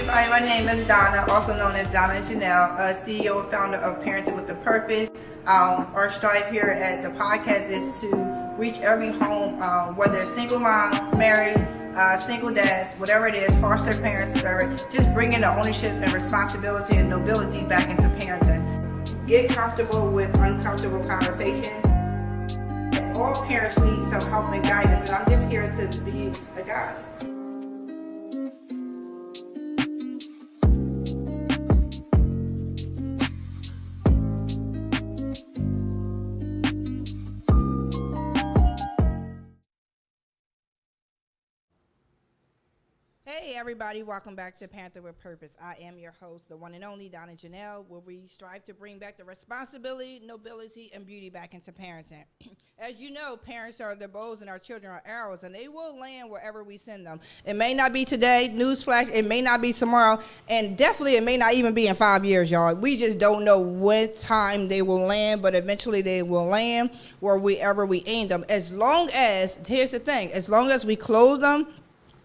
everybody. My name is Donna, also known as Donna Janelle, CEO and founder of Parenting with a Purpose. Our strive here at the podcast is to reach every home, whether single moms, married, single dads, whatever it is, foster parents, whatever, just bringing the ownership and responsibility and nobility back into parenting. Get comfortable with uncomfortable conversations. All parents need some help and guidance, and I'm just here to be a guide. Hey everybody, welcome back to Parenting with Purpose. I am your host, the one and only Donna Janelle, where we strive to bring back the responsibility, nobility, and beauty back into parenting. As you know, parents are the bows and our children are arrows, and they will land wherever we send them. It may not be today, newsflash, it may not be tomorrow, and definitely it may not even be in 5 years, y'all. We just don't know what time they will land, but eventually they will land wherever we aim them. As long as, here's the thing, as long as we close them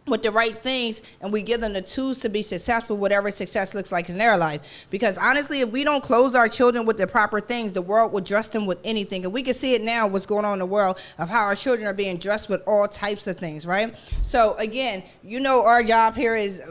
with the right things and we give them the tools to be successful, whatever success looks like in their life. Because honestly, if we don't close our children with the proper things, the world will dress them with anything. And we can see it now, what's going on in the world of how our children are being dressed with all types of things, right? So again, you know, our job here is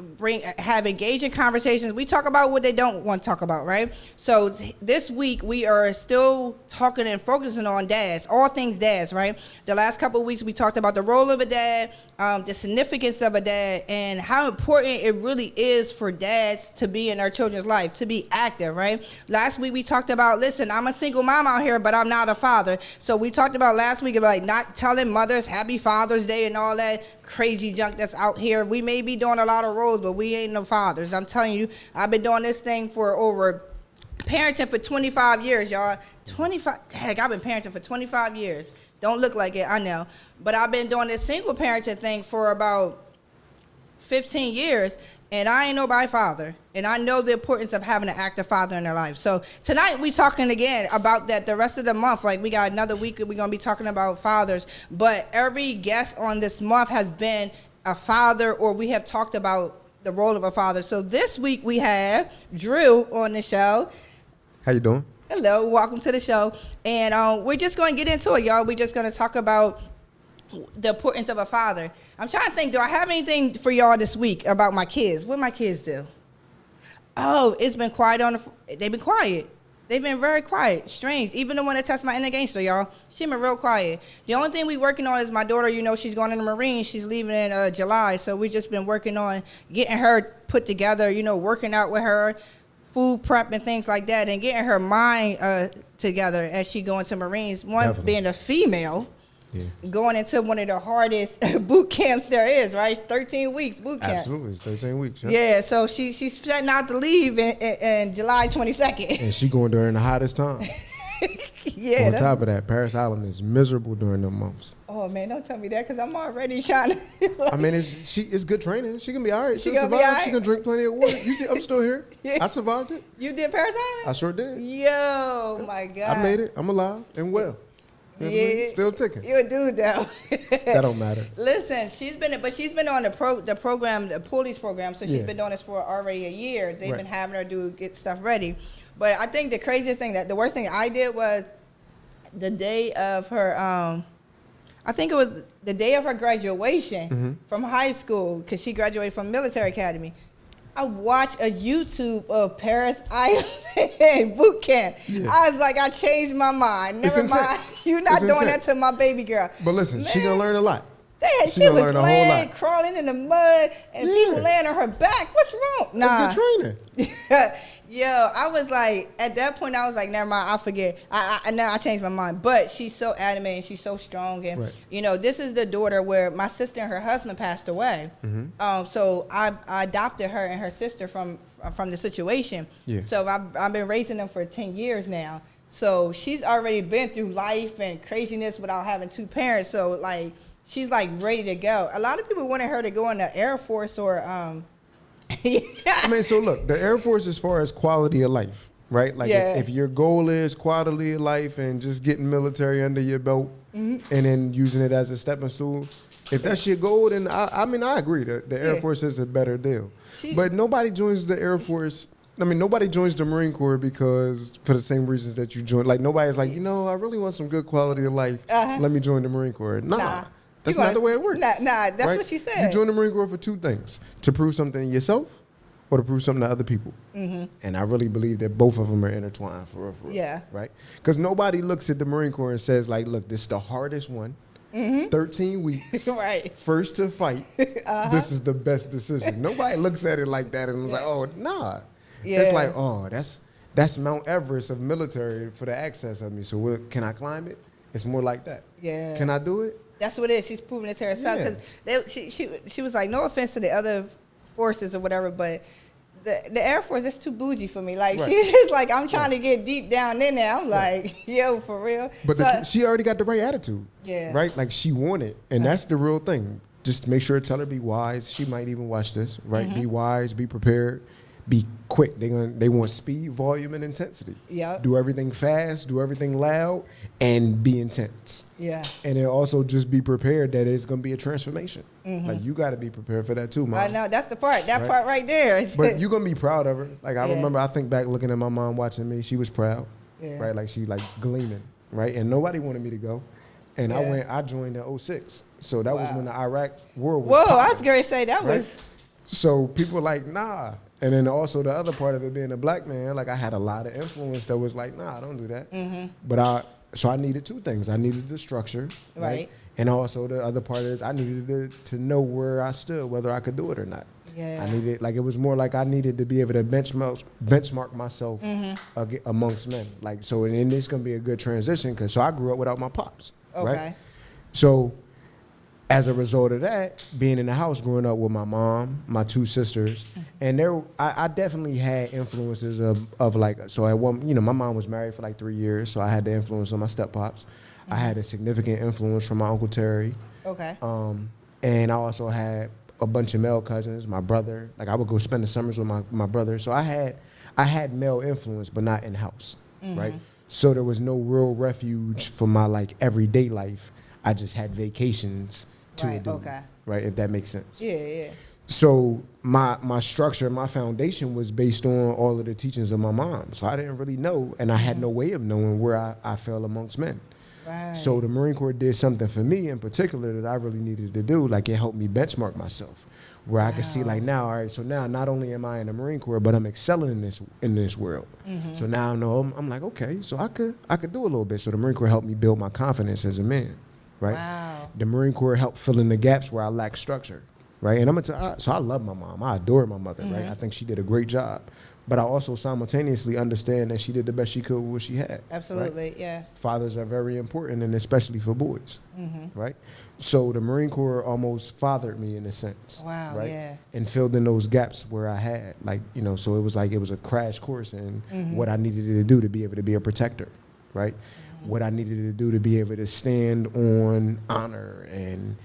have engaging conversations. We talk about what they don't want to talk about, right? So this week we are still talking and focusing on dads, all things dads, right? The last couple of weeks we talked about the role of a dad, the significance of a dad, and how important it really is for dads to be in their children's life, to be active, right? Last week we talked about, listen, I'm a single mom out here, but I'm not a father. So we talked about last week about not telling mothers Happy Father's Day and all that crazy junk that's out here. We may be doing a lot of roles, but we ain't no fathers. I'm telling you, I've been doing this thing for over parenting for 25 years, y'all. 25, heck, I've been parenting for 25 years. Don't look like it, I know. But I've been doing this single parenting thing for about 15 years, and I ain't nobody father. And I know the importance of having an active father in their life. So tonight we talking again about that the rest of the month. Like, we got another week, we're going to be talking about fathers. But every guest on this month has been a father, or we have talked about the role of a father. So this week we have Drew on the show. How you doing? Hello, welcome to the show. And we're just going to get into it, y'all. We're just going to talk about the importance of a father. I'm trying to think, do I have anything for y'all this week about my kids? What my kids do? Oh, it's been quiet they've been quiet. They've been very quiet. Strange. Even the one that touched my inner gangster, y'all. She been real quiet. The only thing we working on is my daughter, you know, she's going in the Marines. She's leaving in July. So we just been working on getting her put together, you know, working out with her, food prep and things like that, and getting her mind together as she going to Marines. One, definitely, being a female, going into one of the hardest boot camps there is, right? 13 weeks boot camp. Absolutely, it's 13 weeks. Yeah, so she's setting out to leave in July 22nd. And she going during the hottest time. Yeah. On top of that, Paris Island is miserable during them months. Oh man, don't tell me that, because I'm already trying to. I mean, it's good training. She can be all right. She'll survive. Be all right? She can drink plenty of water. You see, I'm still here. Yeah. I survived it. You did Paris Island? I sure did. Yo, my God. I made it. I'm alive and well. Yeah, still ticking. You a dude though. That don't matter. Listen, she's been on the program, the police program. So she's been doing this for already a year. They've been having her get stuff ready. But I think the craziest thing, the worst thing I did was the day of her. I think it was the day of her graduation from high school, because she graduated from military academy. I watched a YouTube of Paris Island boot camp. Yeah. I was like, I changed my mind. Never mind. You're not doing that to my baby girl. But listen, she gonna learn a lot. She was laying, crawling in the mud, and people laying on her back. What's wrong? That's good training. Yo, I was like, at that point, I was like, never mind, I'll forget. I changed my mind. But she's so adamant, and she's so strong. And, you know, this is the daughter where my sister and her husband passed away. So I adopted her and her sister from the situation. Yeah. So I've been raising them for 10 years now. So she's already been through life and craziness without having two parents. So, like, she's, like, ready to go. A lot of people wanted her to go in the Air Force or I mean, so look, the Air Force, as far as quality of life, right? Like, if your goal is quality of life and just getting military under your belt and then using it as a stepping stool, If that's your goal, then I mean, I agree that the Air Force is a better deal. But nobody joins the Air Force. I mean, nobody joins the Marine Corps because for the same reasons that you join. Like, nobody's like, I really want some good quality of life. Let me join the Marine Corps. Nah. That's not the way it works. Nah, that's right? What she said. You join the Marine Corps for two things: to prove something to yourself, or to prove something to other people. And I really believe that both of them are intertwined for real. Yeah. Right? Because nobody looks at the Marine Corps and says, like, look, this is the hardest one. 13 weeks. Right. First to fight. This is the best decision. Nobody looks at it like that and is like, oh, nah. Yeah. It's like, oh, that's Mount Everest of military for the access of me. So can I climb it? It's more like that. Yeah. Can I do it? That's what it is. She's proving it to herself because she was like, no offense to the other forces or whatever, but the Air Force is too bougie for me. Like she's just like, I'm trying to get deep down in there. I'm like, yo, for real. But she already got the right attitude. Yeah. Right? Like she wanted, and that's the real thing. Just make sure, tell her be wise. She might even watch this, right? Be wise, be prepared, be quick. They want speed, volume, and intensity. Yeah. Do everything fast, do everything loud, and be intense. Yeah. And then also just be prepared that it's gonna be a transformation. Like you got to be prepared for that too, Mom. I know that's the part. That part right there. But you're gonna be proud of her. Like I remember, I think back looking at my mom watching me. She was proud, right? Like she like gleaming, right? And nobody wanted me to go. And I joined in 2006. So that was when the Iraq war was popping, I was going to say that was. So people were like, nah. And then also the other part of it being a black man, like I had a lot of influence that was like, nah, don't do that. But so I needed two things. I needed the structure, right? And also the other part is I needed to know where I stood, whether I could do it or not. Yeah. I needed, like, it was more like I needed to be able to benchmark myself amongst men. Like, so, and it's going to be a good transition because I grew up without my pops, right? So as a result of that, being in the house, growing up with my mom, my two sisters, and I definitely had influences of like, so at one, my mom was married for like 3 years, so I had the influence of my step-pops. I had a significant influence from my Uncle Terry. Okay. And I also had a bunch of male cousins, my brother. Like I would go spend the summers with my brother. So I had male influence, but not in-house, right? So there was no real refuge for my like everyday life. I just had vacations to a dude, right? If that makes sense. Yeah. So my structure, my foundation was based on all of the teachings of my mom. So I didn't really know, and I had no way of knowing where I fell amongst men. Right. So the Marine Corps did something for me in particular that I really needed to do. Like it helped me benchmark myself, where I could see like now, all right, so now not only am I in the Marine Corps, but I'm excelling in this world. So now I know I'm like, okay, so I could do a little bit. So the Marine Corps helped me build my confidence as a man, right? Wow. The Marine Corps helped fill in the gaps where I lack structure, right? And so I love my mom. I adore my mother, right? I think she did a great job. But I also simultaneously understand that she did the best she could with what she had. Absolutely, right? yeah. Fathers are very important, and especially for boys, right? So the Marine Corps almost fathered me in a sense. Wow, right? yeah. And filled in those gaps where I had, like, so it was like it was a crash course in what I needed to do to be able to be a protector, right? What I needed to do to be able to stand on honor and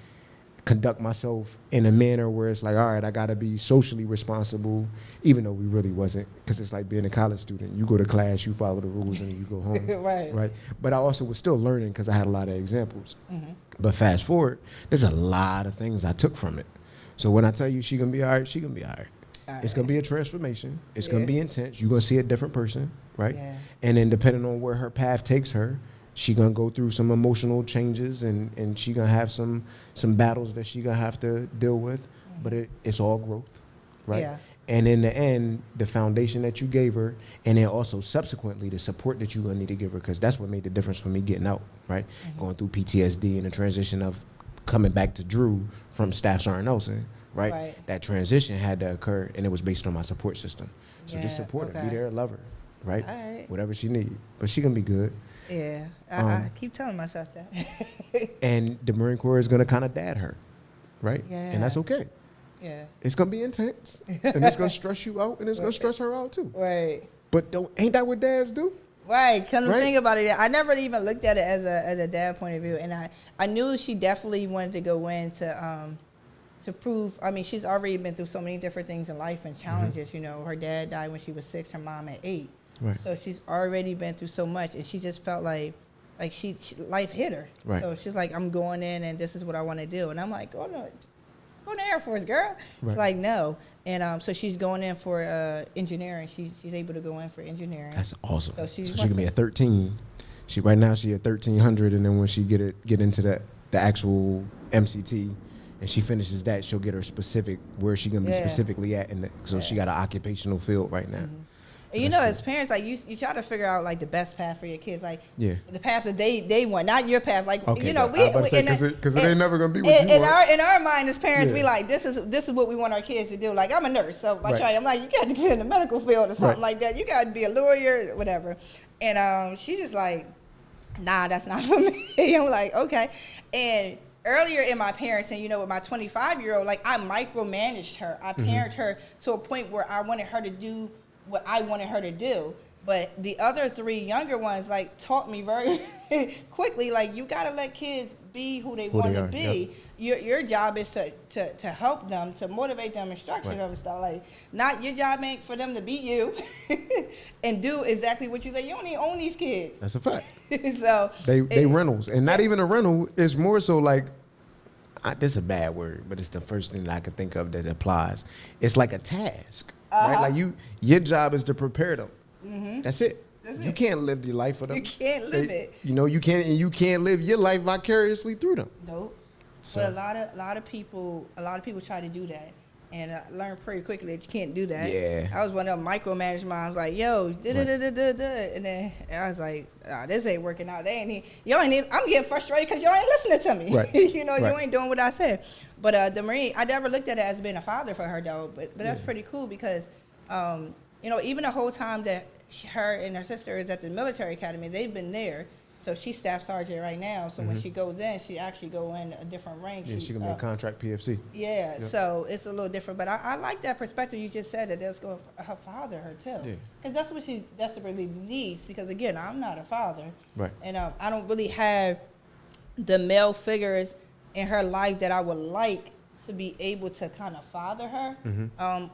conduct myself in a manner where it's like, all right, I got to be socially responsible, even though we really wasn't, because it's like being a college student. You go to class, you follow the rules, and you go home. Right. But I also was still learning because I had a lot of examples. But fast forward, there's a lot of things I took from it. So when I tell you she going to be all right, she going to be all right. It's going to be a transformation. It's going to be intense. You're going to see a different person, right? Yeah. And then depending on where her path takes her, she gonna go through some emotional changes and she gonna have some battles that she gonna have to deal with, but it's all growth, right? Yeah. And in the end, the foundation that you gave her, and then also subsequently the support that you're gonna need to give her, because that's what made the difference for me getting out, right? Going through PTSD and the transition of coming back to Drew from Staff Sergeant Nelson, right? That transition had to occur, and it was based on my support system. So just support her, be there, love her, right? Whatever she need, but she gonna be good. Yeah, I keep telling myself that. And the Marine Corps is going to kind of dad her, right? Yeah. And that's okay. Yeah. It's going to be intense, and it's going to stress you out, and it's going to stress her out too. Right. But ain't that what dads do? Right. Come to think about it, I never even looked at it as a dad point of view, and I knew she definitely wanted to go in to prove. I mean, she's already been through so many different things in life and challenges. Her dad died when she was 6, her mom at 8. Right. So she's already been through so much, and she just felt like like she life hit her. Right. So she's like, I'm going in and this is what I want to do. And I'm like, oh no, go in the Air Force, girl. Right. She's like, no. And so she's going in for engineering. She's able to go in for engineering. That's awesome. So she can be at 13. Right now she at 1300, and then when she get into the actual MCT, and she finishes that, she'll get her specific where she gonna be specifically at, so she got an occupational field right now. And you know, as parents, like you try to figure out like the best path for your kids, like the path that they want, not your path. Like you know, because it ain't never gonna be what you want. In our mind as parents, we like this is what we want our kids to do. Like I'm a nurse, so I'm like, you got to get in the medical field or something like that. You got to be a lawyer, whatever. And she's just like, nah, that's not for me. I'm like, okay. And earlier in my parenting, you know, with my 25-year-old, like I micromanaged her. I parented her to a point where I wanted her to do what I wanted her to do. But the other 3 younger ones like taught me very quickly, like you gotta let kids be who they want to be. Yep. Your job is to help them, to motivate them and structure them and stuff. Like not your job ain't for them to be you and do exactly what you say. You don't even own these kids. That's a fact. So they rentals, and not even a rental. It's more so like this is a bad word, but it's the first thing that I could think of that applies. It's like a task, right? Like your job is to prepare them. That's it. You can't live your life for them. You can't live it. You know, you can't live your life vicariously through them. Nope. So. But a lot of people try to do that, and learn pretty quickly that you can't do that. Yeah. I was one of them micromanaged moms, like, yo, and then I was like, this ain't working out. I'm getting frustrated because y'all ain't listening to me. Right. You know, you ain't doing what I said. But Marie, I never looked at it as being a father for her though. But that's pretty cool because, you know, even the whole time that her and her sister is at the military academy, they've been there. So she's staff sergeant right now. So when she goes in, she actually go in a different rank. Yeah, she can be a contract PFC. Yeah, so it's a little different. But I like that perspective you just said that it's going to help father her too. Yeah. Because that's what she desperately needs. Because again, I'm not a father. Right. And I don't really have the male figures in her life that I would like to be able to kind of father her.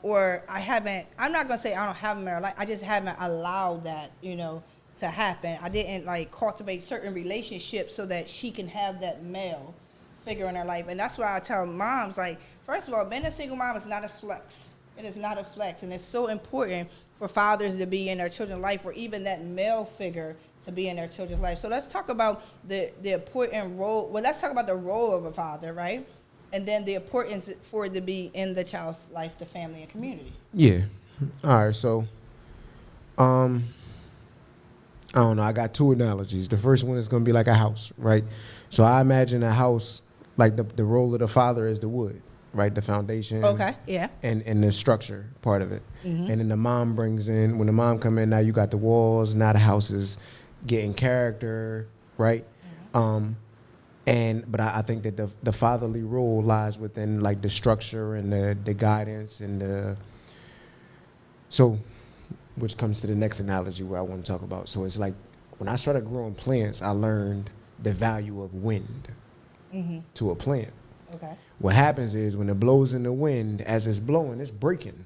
Or I'm not going to say I don't have them in her life. I just haven't allowed that, you know, to happen. I didn't like cultivate certain relationships so that she can have that male figure in her life. And that's why I tell moms, like, first of all, being a single mom is not a flex. It is not a flex. And it's so important for fathers to be in their children's life, or even that male figure to be in their children's life. So let's talk about the important role. Well, let's talk about the role of a father, right? And then the importance for it to be in the child's life, the family, and community. Yeah. All right. So, I don't know. I got 2 analogies. The first one is going to be like a house, right? So I imagine a house, like the role of the father is the wood, right? The foundation. Okay, yeah. And the structure part of it. And then the mom brings in, when the mom come in, now you got the walls, now the house is getting character, right? But I think that the fatherly role lies within like the structure and the guidance and which comes to the next analogy where I want to talk about. So it's like when I started growing plants, I learned the value of wind to a plant. Okay. What happens is when it blows in the wind, as it's blowing, it's breaking,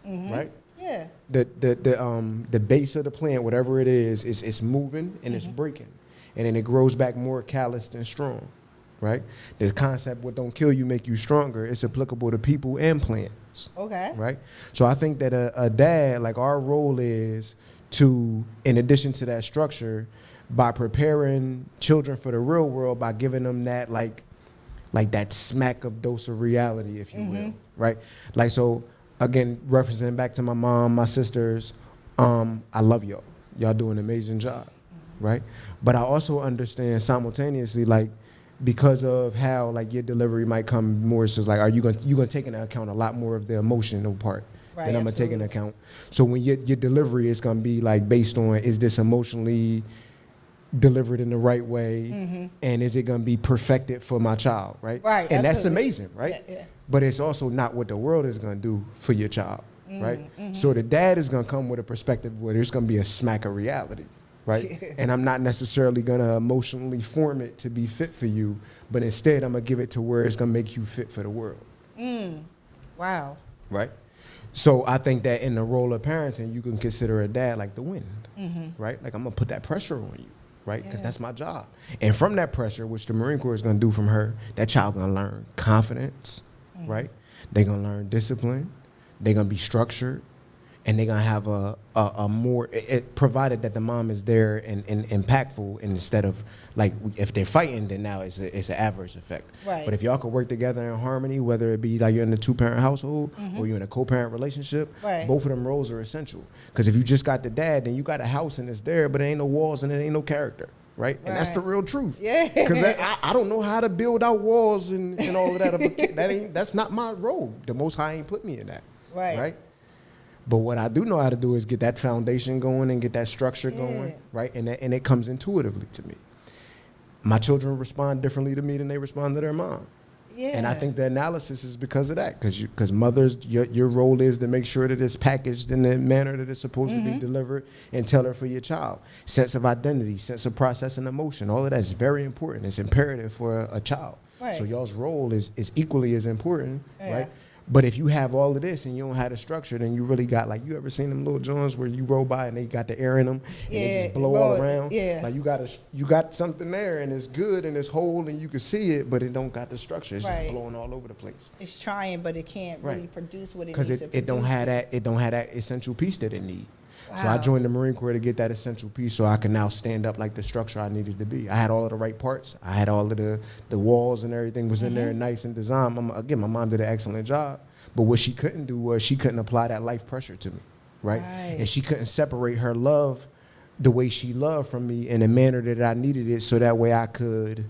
right? Yeah. The base of the plant, whatever it is, it's moving and it's breaking. And then it grows back more calloused and strong, right? The concept, what don't kill you make you stronger, it's applicable to people and plants. Okay. Right? So I think that a dad, like our role is to, in addition to that structure, by preparing children for the real world, by giving them that like that smack of dose of reality, if you will, right? Like, so again, referencing back to my mom, my sisters, I love y'all. Y'all do an amazing job, right? But I also understand simultaneously, like, because of how like your delivery might come more, so like, are you gonna take into account a lot more of the emotional part than I'm gonna take into account. So when your delivery is gonna be like based on, is this emotionally delivered in the right way, and is it gonna be perfected for my child, right? Right. And that's amazing, right? Yeah. But it's also not what the world is gonna do for your child, right? So the dad is gonna come with a perspective where there's gonna be a smack of reality. Right? And I'm not necessarily going to emotionally form it to be fit for you, but instead I'm going to give it to where it's going to make you fit for the world. Wow. Right? So I think that in the role of parenting, you can consider a dad like the wind, right? Like, I'm going to put that pressure on you, right? Because Yeah. that's my job. And from that pressure, which the Marine Corps is going to do from her, that child going to learn confidence, right? They're going to learn discipline. They're going to be structured. And they're going to have a more, provided that the mom is there and impactful, and instead of, like, if they're fighting, then now it's an adverse effect. Right. But if y'all could work together in harmony, whether it be like you're in a 2-parent household or you're in a co-parent relationship, Right. both of them roles are essential. Because if you just got the dad, then you got a house and it's there, but there ain't no walls and there ain't no character. Right? And that's the real truth. Yeah. Because I don't know how to build out walls and all of that. Of a kid. That's not my role. The Most High ain't put me in that. Right. But what I do know how to do is get that foundation going and get that structure going, right? And it comes intuitively to me. My children respond differently to me than they respond to their mom. Yeah. And I think the analysis is because of that, because mothers, your role is to make sure that it's packaged in the manner that it's supposed to be delivered and tailored for your child. Sense of identity, sense of processing emotion, all of that is very important. It's imperative for a child. Right. So y'all's role is equally as important, Yeah. right? But if you have all of this and you don't have the structure, then you really got, like, you ever seen them little joints where you roll by and they got the air in them and they just blow all around? Yeah. Like you got something there and it's good and it's whole and you can see it, but it don't got the structure. It's Right. just blowing all over the place. It's trying, but it can't really Right. produce what it Because needs to it don't produce. have that essential piece that it need. So I Wow. joined the Marine Corps to get that essential piece so I can now stand up like the structure I needed to be. I had all of the right parts. I had all of the walls and everything was in there nice and designed. Again, my mom did an excellent job. But what she couldn't do was she couldn't apply that life pressure to me, right? And she couldn't separate her love the way she loved from me in a manner that I needed it, so that way I could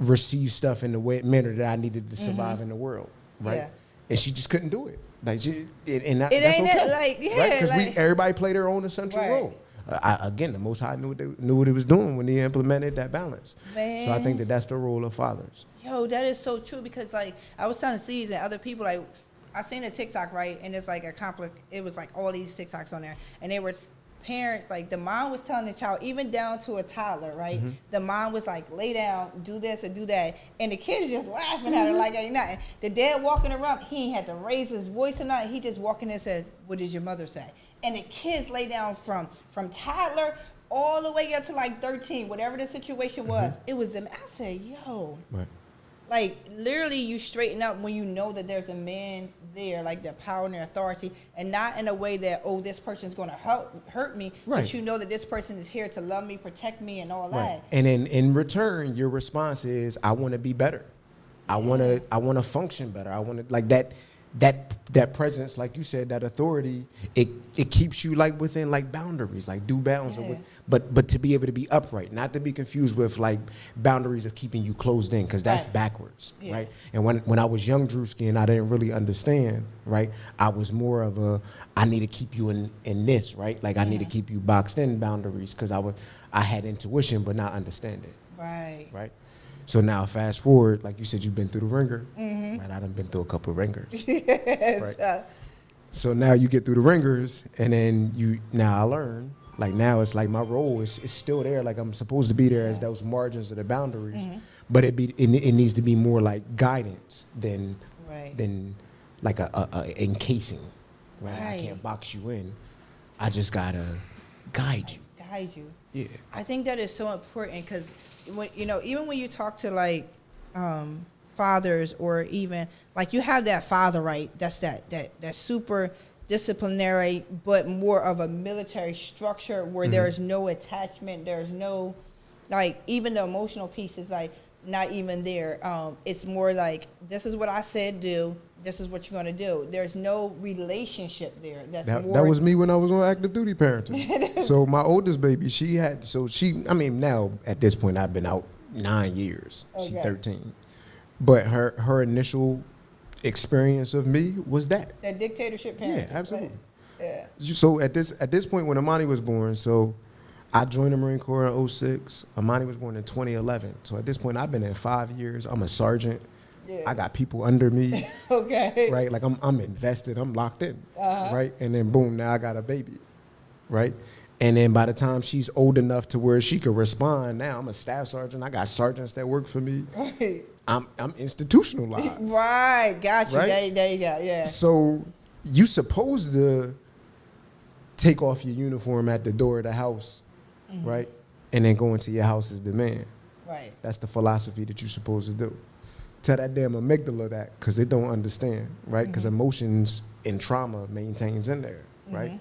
receive stuff in the manner that I needed to survive in the world, right? Yeah. And she just couldn't do it. Like and It that's ain't okay, like, yeah, right? Because like- everybody play their own essential Right. role. Again, the Most High knew what he was doing when he implemented that balance. So I think that's the role of fathers. Yo, that is so true, because like I was telling C's and other people, like I seen a TikTok, right, and it's like it was like all these TikToks on there, and they were parents, like the mom was telling the child, even down to a toddler, right? The mom was like, lay down, do this and do that, and the kid is just laughing at her like ain't nothing. The dad walking around, he ain't had to raise his voice or nothing. He just walking in and said, "What does your mother say?" And the kids lay down from toddler all the way up to like 13, whatever the situation was. It was them. I said, yo. Right. Like, literally, you straighten up when you know that there's a man there, like the power and the authority, and not in a way that, oh, this person's going to hurt me, Right. but you know that this person is here to love me, protect me, and all Right. that. And in return, your response is, I want to be better. I want to function better. I want to, like, that presence, like you said, that authority, it keeps you like within like boundaries, like due bounds. Yeah. But to be able to be upright, not to be confused with like boundaries of keeping you closed in, because that's Right. backwards, Yeah. right? And when I was young Drewski and I didn't really understand, right? I was more of I need to keep you in this, right? Like I need to keep you boxed in boundaries, because I had intuition but not understanding, Right. right? So now fast forward, like you said, you've been through the ringer, right? I done been through a couple of ringers. Right. So now you get through the ringers, and then now I learn. Like now it's like my role is still there. Like I'm supposed to be there as those margins of the boundaries, but it needs to be more like guidance than like a encasing. Right? I can't box you in. I just gotta guide you. Guide you. Yeah. I think that is so important, because when even when you talk to like fathers, or even like you have that father, right? That's that super disciplinary, but more of a military structure where there is no attachment. There's no, like, even the emotional piece is like not even there. It's more like, this is what I said do. This is what you're gonna do. There's no relationship there. That was me when I was on active duty parenting. So my oldest baby, now at this point I've been out 9 years. Okay. She's 13. But her initial experience of me was that. That dictatorship parenting. Yeah, absolutely. Yeah. So at this point when Amani was born, so I joined the Marine Corps in 2006. Amani was born in 2011. So at this point I've been in 5 years. I'm a sergeant. Yeah. I got people under me. Okay. Right? Like I'm invested, I'm locked in. Right? And then boom, now I got a baby. Right? And then by the time she's old enough to where she could respond, now I'm a staff sergeant. I got sergeants that work for me. Right. I'm institutionalized. Right. Got you. Right? There you go. Yeah. So you supposed to take off your uniform at the door of the house, right? and then go into your house's demand. Right. That's the philosophy that you're supposed to do. Tell that damn amygdala that, because it don't understand, right? Because emotions and trauma maintains in there, right?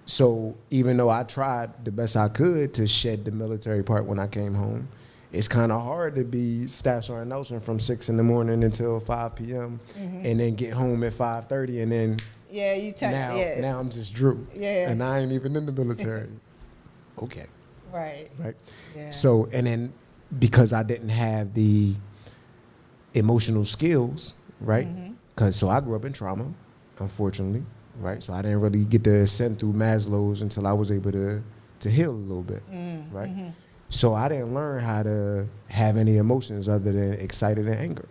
So even though I tried the best I could to shed the military part when I came home, it's kind of hard to be Staff Sergeant Nelson from 6 in the morning until 5 p.m. And then get home at 5:30 and then Yeah, you now I'm just Drew. Yeah. And I ain't even in the military. Okay. Right. Right. Yeah. So, and then because I didn't have the emotional skills, right? So I grew up in trauma, unfortunately, right? So I didn't really get to ascend through Maslow's until I was able to heal a little bit, right? So I didn't learn how to have any emotions other than excited and anger.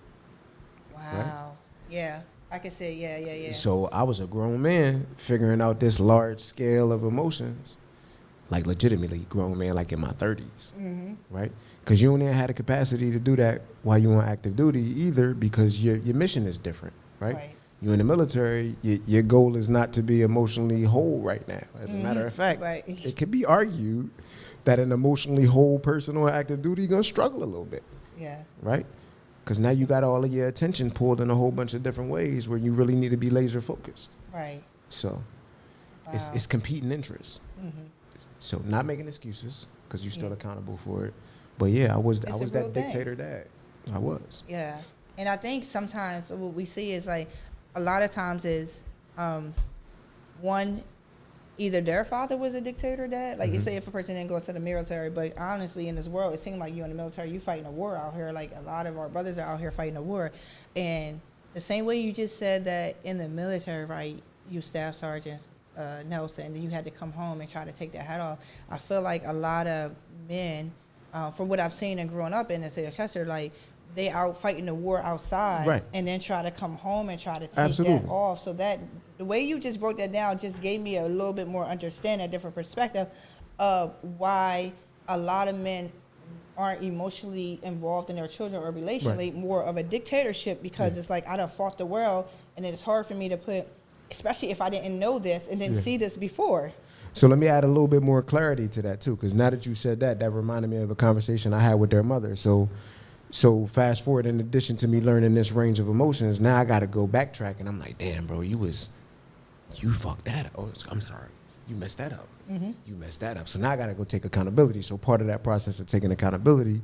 Wow. Yeah. I can say, yeah. So I was a grown man figuring out this large scale of emotions, like legitimately grown man, like in my 30s, right? Because you don't even have the capacity to do that while you're on active duty either, because your mission is different, right? You're in the military, your goal is not to be emotionally whole right now. As a matter of fact, it could be argued that an emotionally whole person on active duty gonna struggle a little bit. Yeah. Right? Because now you got all of your attention pulled in a whole bunch of different ways where you really need to be laser focused. Right. So it's competing interests. So not making excuses, because you're still accountable for it. But yeah, I was that dictator dad. I was. Yeah. And I think sometimes what we see is like a lot of times is one, either their father was a dictator dad. Like you say, if a person didn't go into the military, but honestly in this world, it seems like you in the military, you fighting a war out here. Like a lot of our brothers are out here fighting a war. And the same way you just said that in the military, right, you Staff Sergeant Nelson, and you had to come home and try to take that hat off. I feel like a lot of men, from what I've seen and growing up in the city of Chester, like they out fighting the war outside and then try to come home and try to take that off. So that the way you just broke that down just gave me a little bit more understanding, a different perspective of why a lot of men aren't emotionally involved in their children or relationally, more of a dictatorship, because it's like I done fought the world and it's hard for me to put, especially if I didn't know this and didn't see this before. So let me add a little bit more clarity to that too, because now that you said that, that reminded me of a conversation I had with their mother. So fast forward, in addition to me learning this range of emotions, now I got to go backtrack, and I'm like, damn, bro, you fucked that up. Oh, I'm sorry. You messed that up. You messed that up. So now I got to go take accountability. So part of that process of taking accountability,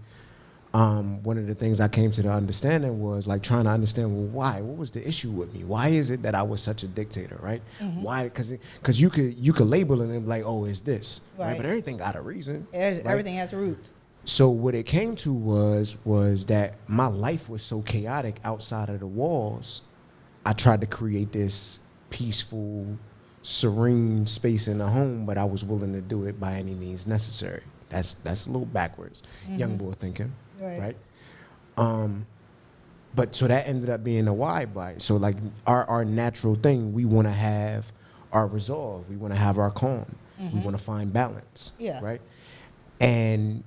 one of the things I came to the understanding was like trying to understand, well, why? What was the issue with me? Why is it that I was such a dictator, right? Why? Because you could label it and be like, oh, it's this, right? But everything got a reason. Everything has a root. So what it came to was that my life was so chaotic outside of the walls. I tried to create this peaceful, serene space in the home, but I was willing to do it by any means necessary. That's a little backwards, young boy thinking, right? But so that ended up being a why bite. So like our natural thing, we want to have our resolve, we want to have our calm, we want to find balance, right? And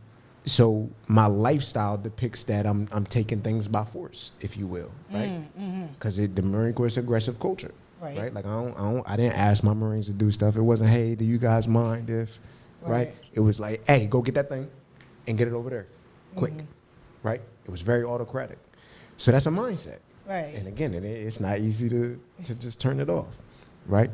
so my lifestyle depicts that I'm taking things by force, if you will, right? Because the Marine Corps is aggressive culture, right? Like I didn't ask my Marines to do stuff. It wasn't, hey, do you guys mind if, right? It was like, hey, go get that thing and get it over there, quick, right? It was very autocratic. So that's a mindset, right? And again, it's not easy to just turn it off, right?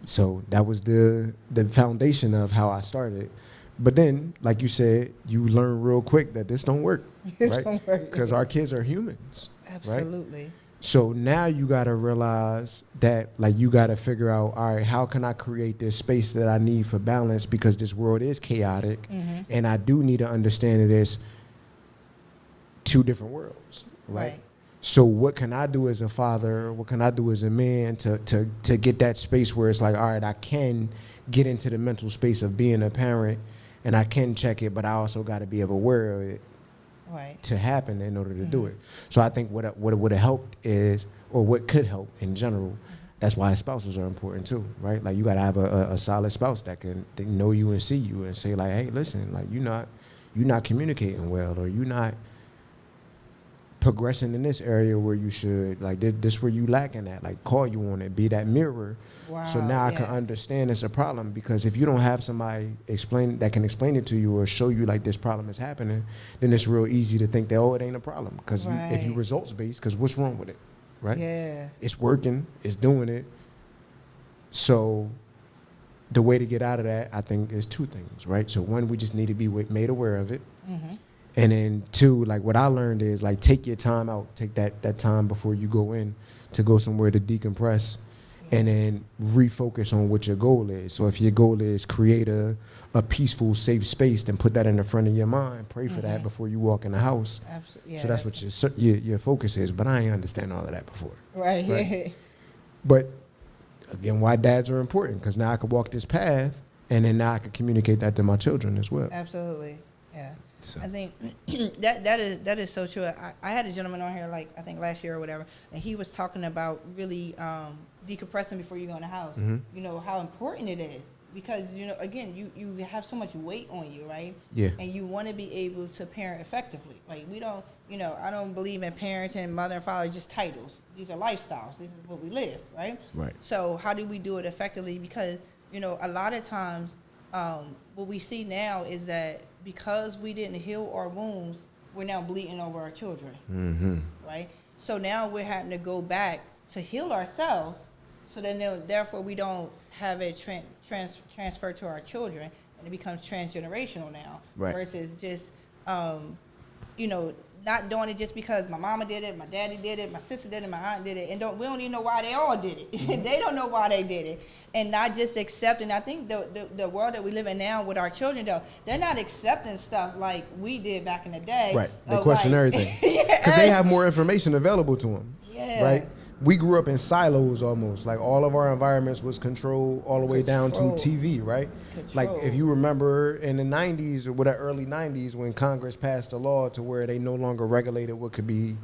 So that was the foundation of how I started. But then, like you said, you learn real quick that this don't work, right? Because our kids are humans. Absolutely. Right? So now you got to realize that, like, you got to figure out, all right, how can I create this space that I need for balance, because this world is chaotic, and I do need to understand that there's two different worlds, right? So what can I do as a father? What can I do as a man to get that space where it's like, all right, I can get into the mental space of being a parent, and I can check it, but I also got to be aware of it to happen in order to do it. So I think what would have helped is, or what could help in general, that's why spouses are important too, right? Like you got to have a solid spouse that can know you and see you and say like, hey, listen, like you're not communicating well, or you're not progressing in this area where you should, like this where you lacking at, like call you on it, be that mirror. Wow, So now I can understand it's a problem, because if you don't have somebody that can explain it to you or show you like this problem is happening, then it's real easy to think that, oh, it ain't a problem, because if you results based, because what's wrong with it, right? Yeah. It's working, it's doing it. So the way to get out of that, I think, is two things, right? So one, we just need to be made aware of it. Mm-hmm. And then two, like what I learned is like take your time out, take that time before you go in to go somewhere to decompress, and then refocus on what your goal is. So if your goal is create a peaceful, safe space, then put that in the front of your mind. Pray for that before you walk in the house. Absolutely. Yeah, so that's what your focus is. But I ain't understand all of that before. Right. But again, why dads are important, because now I could walk this path, and then now I could communicate that to my children as well. Absolutely. Yeah. So. I think that is so true. I had a gentleman on here, like I think last year or whatever, and he was talking about really decompressing before you go in the house. Mm-hmm. You know how important it is, because again you have so much weight on you, right? Yeah. And you want to be able to parent effectively. Like we don't, I don't believe in parenting, mother and father, just titles. These are lifestyles. This is what we live, right? Right. So how do we do it effectively? Because a lot of times what we see now is that because we didn't heal our wounds, we're now bleeding over our children, right? So now we're having to go back to heal ourselves, so then therefore we don't have it transfer to our children, and it becomes transgenerational now, right. Versus just, not doing it just because my mama did it, my daddy did it, my sister did it, my aunt did it, and we don't even know why they all did it. They don't know why they did it, and not just accepting. I think the world that we live in now with our children, though, they're not accepting stuff like we did back in the day. Right, they question everything because they have more information available to them. Yeah. Right. We grew up in silos almost. Like all of our environments was controlled all the way down to TV, right? Like if you remember in the 90s or early 90s when Congress passed a law to where they no longer regulated what could be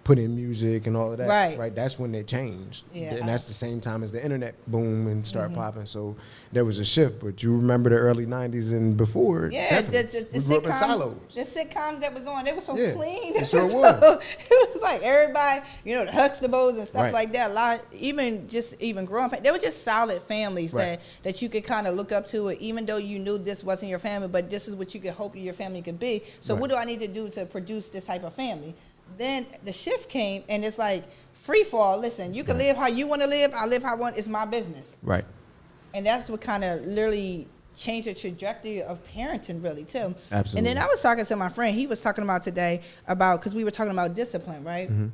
put in music and all of that. Right. That's when it changed. Yeah. And that's the same time as the internet boom and start popping. So there was a shift. But you remember the early 90s and before. Yeah, the we grew up in silos. The sitcoms that was on, they were so clean. It sure was. It was like everybody, the Huxtables and stuff like that. A lot, even growing up, they were just solid families that you could kind of look up to, even though you knew this wasn't your family, but this is what you could hope your family could be. So what do I need to do to produce this type of family? Then the shift came, and it's like free fall. Listen, you can live how you want to live. I live how I want. It's my business. Right. And that's what kind of literally changed the trajectory of parenting, really, too. Absolutely. And then I was talking to my friend. He was talking about today because we were talking about discipline, right? Mm-hmm.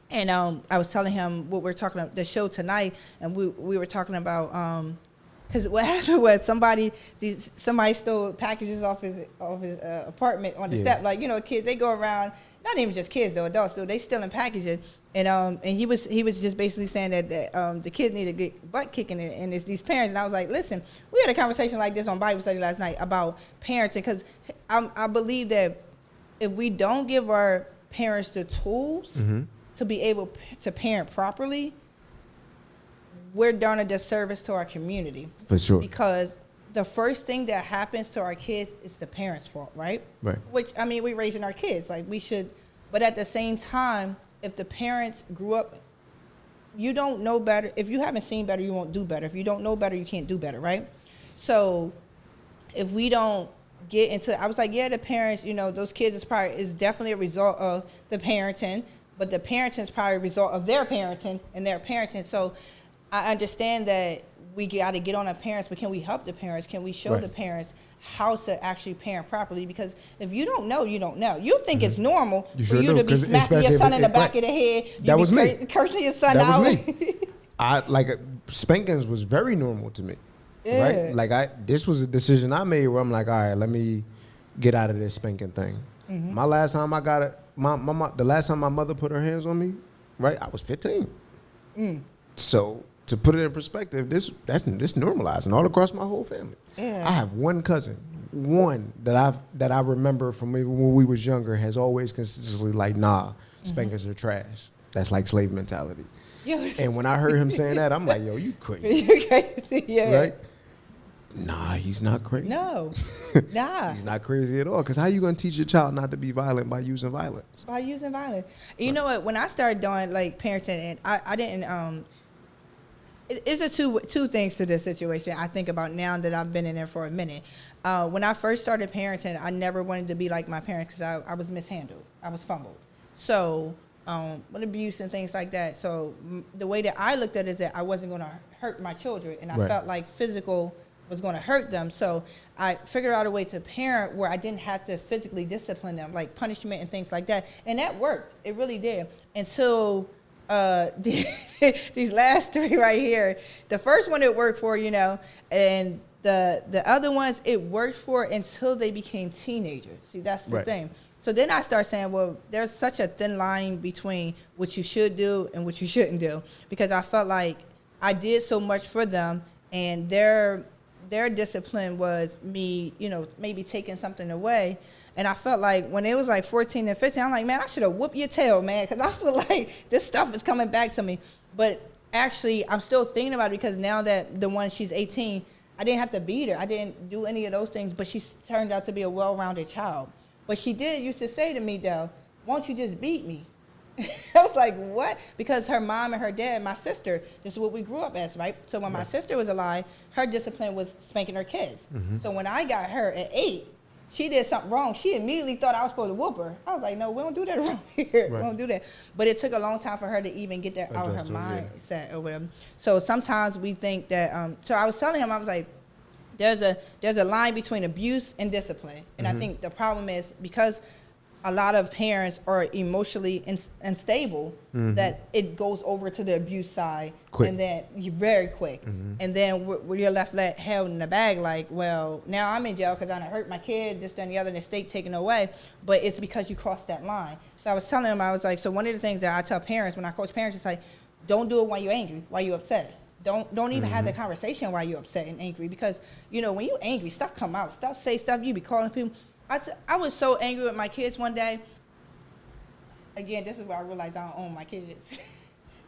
And I was telling him what we're talking about, the show tonight, and we were talking about because what happened was somebody stole packages off his apartment on the step. Like, kids, they go around, not even just kids though, adults though, they stealing packages. And he was just basically saying that the kids need to get butt kicking, and it's these parents. And I was like, listen, we had a conversation like this on Bible study last night about parenting, because I believe that if we don't give our parents the tools to be able to parent properly, we're doing a disservice to our community. For sure. Because the first thing that happens to our kids is the parents' fault, right? Right. Which, we're raising our kids. Like, we should, but at the same time, if the parents grew up, you don't know better. If you haven't seen better, you won't do better. If you don't know better, you can't do better, right? So if we don't get into, I was like, the parents, those kids is definitely a result of the parenting, but the parenting is probably a result of their parenting and their parenting. So I understand that we got to get on our parents, but can we help the parents? Can we show the parents how to actually parent properly? Because if you don't know, you don't know. You think it's normal for you to be smacking your son in the back of the head. That was me. Cursing your son out. That was me. Spankings was very normal to me. Yeah. Right? Like this was a decision I made where I'm like, all right, let me get out of this spanking thing. Mm-hmm. My last time I got it, the last time my mother put her hands on me, right, I was 15. So to put it in perspective, this normalizing all across my whole family. Yeah. I have one cousin, that I remember from even when we was younger, has always consistently like, nah, spankings are trash. That's like slave mentality. And when I heard him saying that, I'm like, yo, you crazy. You're crazy, yeah. Right? Nah, he's not crazy. No, nah. He's not crazy at all. Because how you going to teach your child not to be violent by using violence? By using violence. And you know what? When I started doing like parenting, and I didn't. It's a two things to this situation I think about now that I've been in there for a minute. When I first started parenting, I never wanted to be like my parents because I was mishandled. I was fumbled. So with abuse and things like that. So the way that I looked at it is that I wasn't going to hurt my children, and I felt like physical was going to hurt them. So I figured out a way to parent where I didn't have to physically discipline them, like punishment and things like that. And that worked. It really did. Until these last three right here. The first one it worked for, and the other ones it worked for until they became teenagers. See, that's the thing. So then I start saying, well, there's such a thin line between what you should do and what you shouldn't do, because I felt like I did so much for them, and their discipline was me, maybe taking something away. And I felt like when it was like 14 and 15, I'm like, man, I should have whooped your tail, man, because I feel like this stuff is coming back to me. But actually, I'm still thinking about it, because now that the one, she's 18, I didn't have to beat her. I didn't do any of those things, but she turned out to be a well-rounded child. But she used to say to me, though, won't you just beat me? I was like, what? Because her mom and her dad, my sister, this is what we grew up as, right? So when my sister was alive, her discipline was spanking her kids. Mm-hmm. So when I got her at 8, she did something wrong. She immediately thought I was supposed to whoop her. I was like, no, we don't do that around here. We don't do that. But it took a long time for her to even get that out of her mindset or whatever. So sometimes we think that, so I was telling him, I was like, there's a line between abuse and discipline. And I think the problem is because a lot of parents are emotionally unstable, that it goes over to the abuse side, and then you're very quick, and then you're left held in the bag, like, well, now I'm in jail because I done hurt my kid, this, that, and the other, and the state taken away, but it's because you crossed that line. So I was telling them, I was like, so one of the things that I tell parents when I coach parents is like, don't do it while you're angry, while you're upset. Don't even have the conversation while you're upset and angry, because when you're angry, stuff come out, say stuff, you be calling people. I was so angry with my kids one day. Again, this is where I realized I don't own my kids.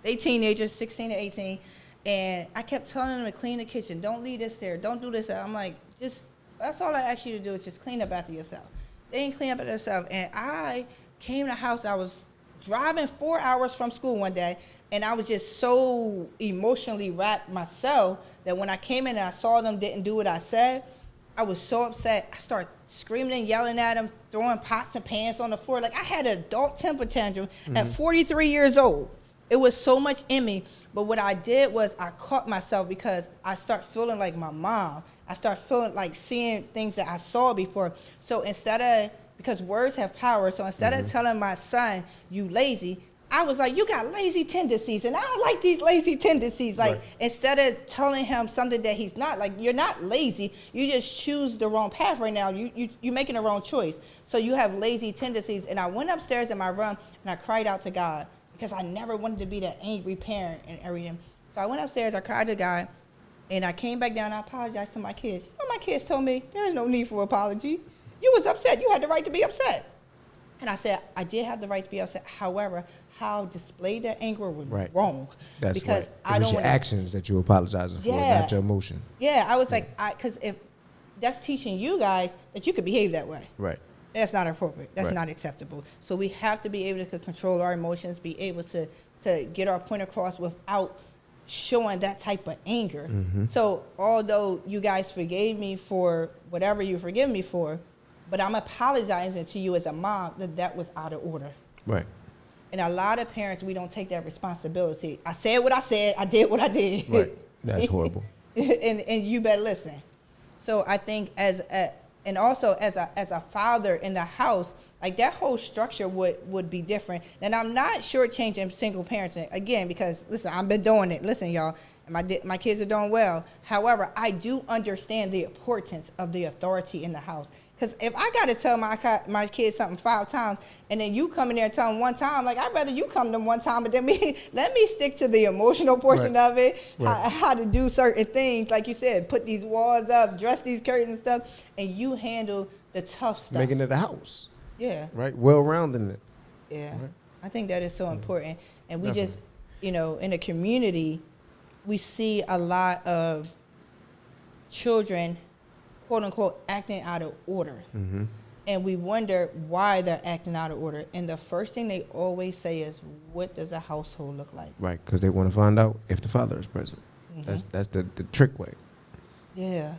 They teenagers, 16 to 18, and I kept telling them to clean the kitchen. Don't leave this there. Don't do this there. I'm like, that's all I ask you to do is just clean up after yourself. They didn't clean up after themselves, and I came to the house. I was driving 4 hours from school one day, and I was just so emotionally wrapped myself that when I came in and I saw them didn't do what I said, I was so upset. I started screaming and yelling at them, throwing pots and pans on the floor. Like, I had an adult temper tantrum at 43 years old. It was so much in me. But what I did was I caught myself, because I start feeling like my mom. I start feeling like seeing things that I saw before. So because words have power, so instead of telling my son, you lazy, I was like, you got lazy tendencies, and I don't like these lazy tendencies. Like, instead of telling him something that he's not, like, you're not lazy, you just choose the wrong path right now. You're making the wrong choice. So you have lazy tendencies. And I went upstairs in my room, and I cried out to God, because I never wanted to be that angry parent and everything. So I went upstairs, I cried to God, and I came back down, and I apologized to my kids. My kids told me, there's no need for apology. You was upset. You had the right to be upset. And I said, I did have the right to be upset. However, how I displayed that anger was wrong. That's because right. It was your actions that you were apologizing for, not your emotion. Yeah, I was like, because if that's teaching you guys that you could behave that way. Right. That's not appropriate. That's not acceptable. So we have to be able to control our emotions, be able to get our point across without showing that type of anger. So although you guys forgave me for whatever you forgive me for, but I'm apologizing to you as a mom that was out of order. Right. And a lot of parents, we don't take that responsibility. I said what I said. I did what I did. Right. That's horrible. and you better listen. So I think as a father in the house, like, that whole structure would be different. And I'm not shortchanging single parenting, again, because, listen, I've been doing it. Listen, y'all, my kids are doing well. However, I do understand the importance of the authority in the house. Because if I got to tell my kids something 5 times, and then you come in there and tell them 1 time, like, I'd rather you come to them 1 time, but then let me stick to the emotional portion of it, how to do certain things, like you said, put these walls up, dress these curtains and stuff, and you handle the tough stuff. Making it a house. Yeah. Right? Well-rounded it. Yeah. Right? I think that is so important. And we just, in the community, we see a lot of children, quote unquote, acting out of order. Mm-hmm. And we wonder why they're acting out of order. And the first thing they always say is, what does a household look like? Right, because they want to find out if the father is present. That's the trick way. Yeah.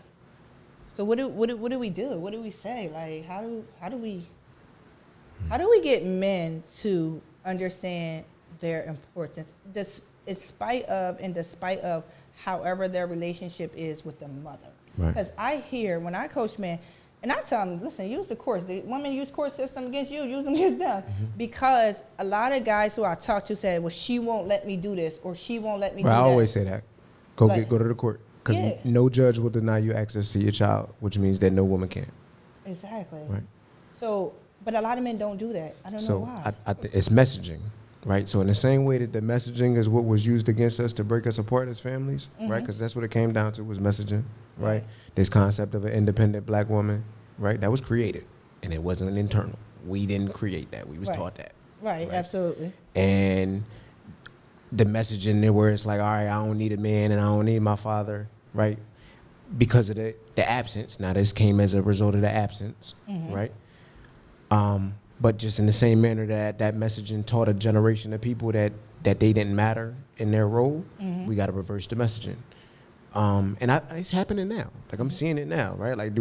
So what do we do? What do we say? Like, how do we get men to understand their importance, despite of however their relationship is with the mother? Right. Because I hear when I coach men, and I tell them, listen, use the course. The women use court system against you, use them against them. Because a lot of guys who I talk to say, well, she won't let me do this, or she won't let me do that. I always say that. Go Right. to the court. Because Yeah. no judge will deny you access to your child, which means that no woman can. Exactly. Right. So, but a lot of men don't do that. I don't know So why. I it's messaging, right? So in the same way that the messaging is what was used against us to break us apart as families, right? Because that's what it came down to, was messaging, right? Right. This concept of an independent black woman, right? That was created, and it wasn't internal. We didn't create that. We was Right. taught that. Right, absolutely. And the messaging there where it's like, all right, I don't need a man and I don't need my father, right? Because of the absence. Now this came as a result of the absence, right? But just in the same manner that messaging taught a generation of people that they didn't matter in their role, we got to reverse the messaging. And it's happening now. Like I'm seeing it now, right? Like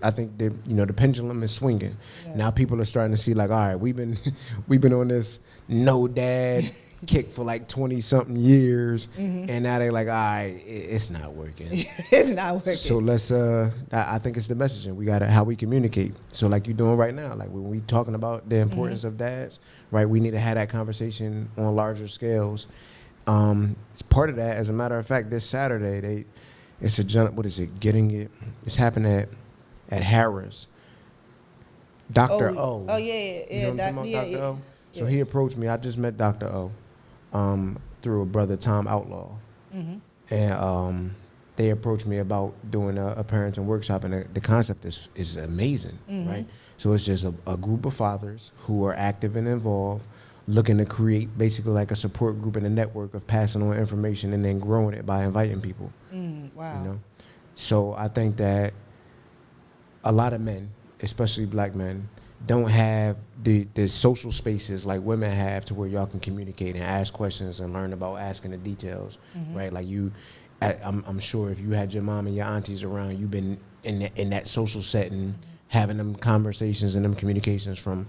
I think the pendulum is swinging. Yeah. Now people are starting to see like, all right, we've been on this no dad kick for like 20 something years, and now they're like, all right, it's not working. It's not working. So let's I think it's the messaging. We gotta how we communicate. So like you're doing right now, like when we talking about the importance of dads, right? We need to have that conversation on larger scales. It's part of that. As a matter of fact, this Saturday it's happening at Harris. Dr. O. Oh yeah. You know what I'm talking about, Dr. O? So he approached me. I just met Dr. O through a brother, Tom Outlaw. And they approached me about doing a parenting workshop, and the concept is amazing, right? So it's just a group of fathers who are active and involved, looking to create basically like a support group and a network of passing on information and then growing it by inviting people. Wow. You know? So I think that a lot of men, especially black men, don't have the social spaces like women have to where y'all can communicate and ask questions and learn about asking the details, right? Like I'm sure if you had your mom and your aunties around, you've been in that social setting, having them conversations and them communications from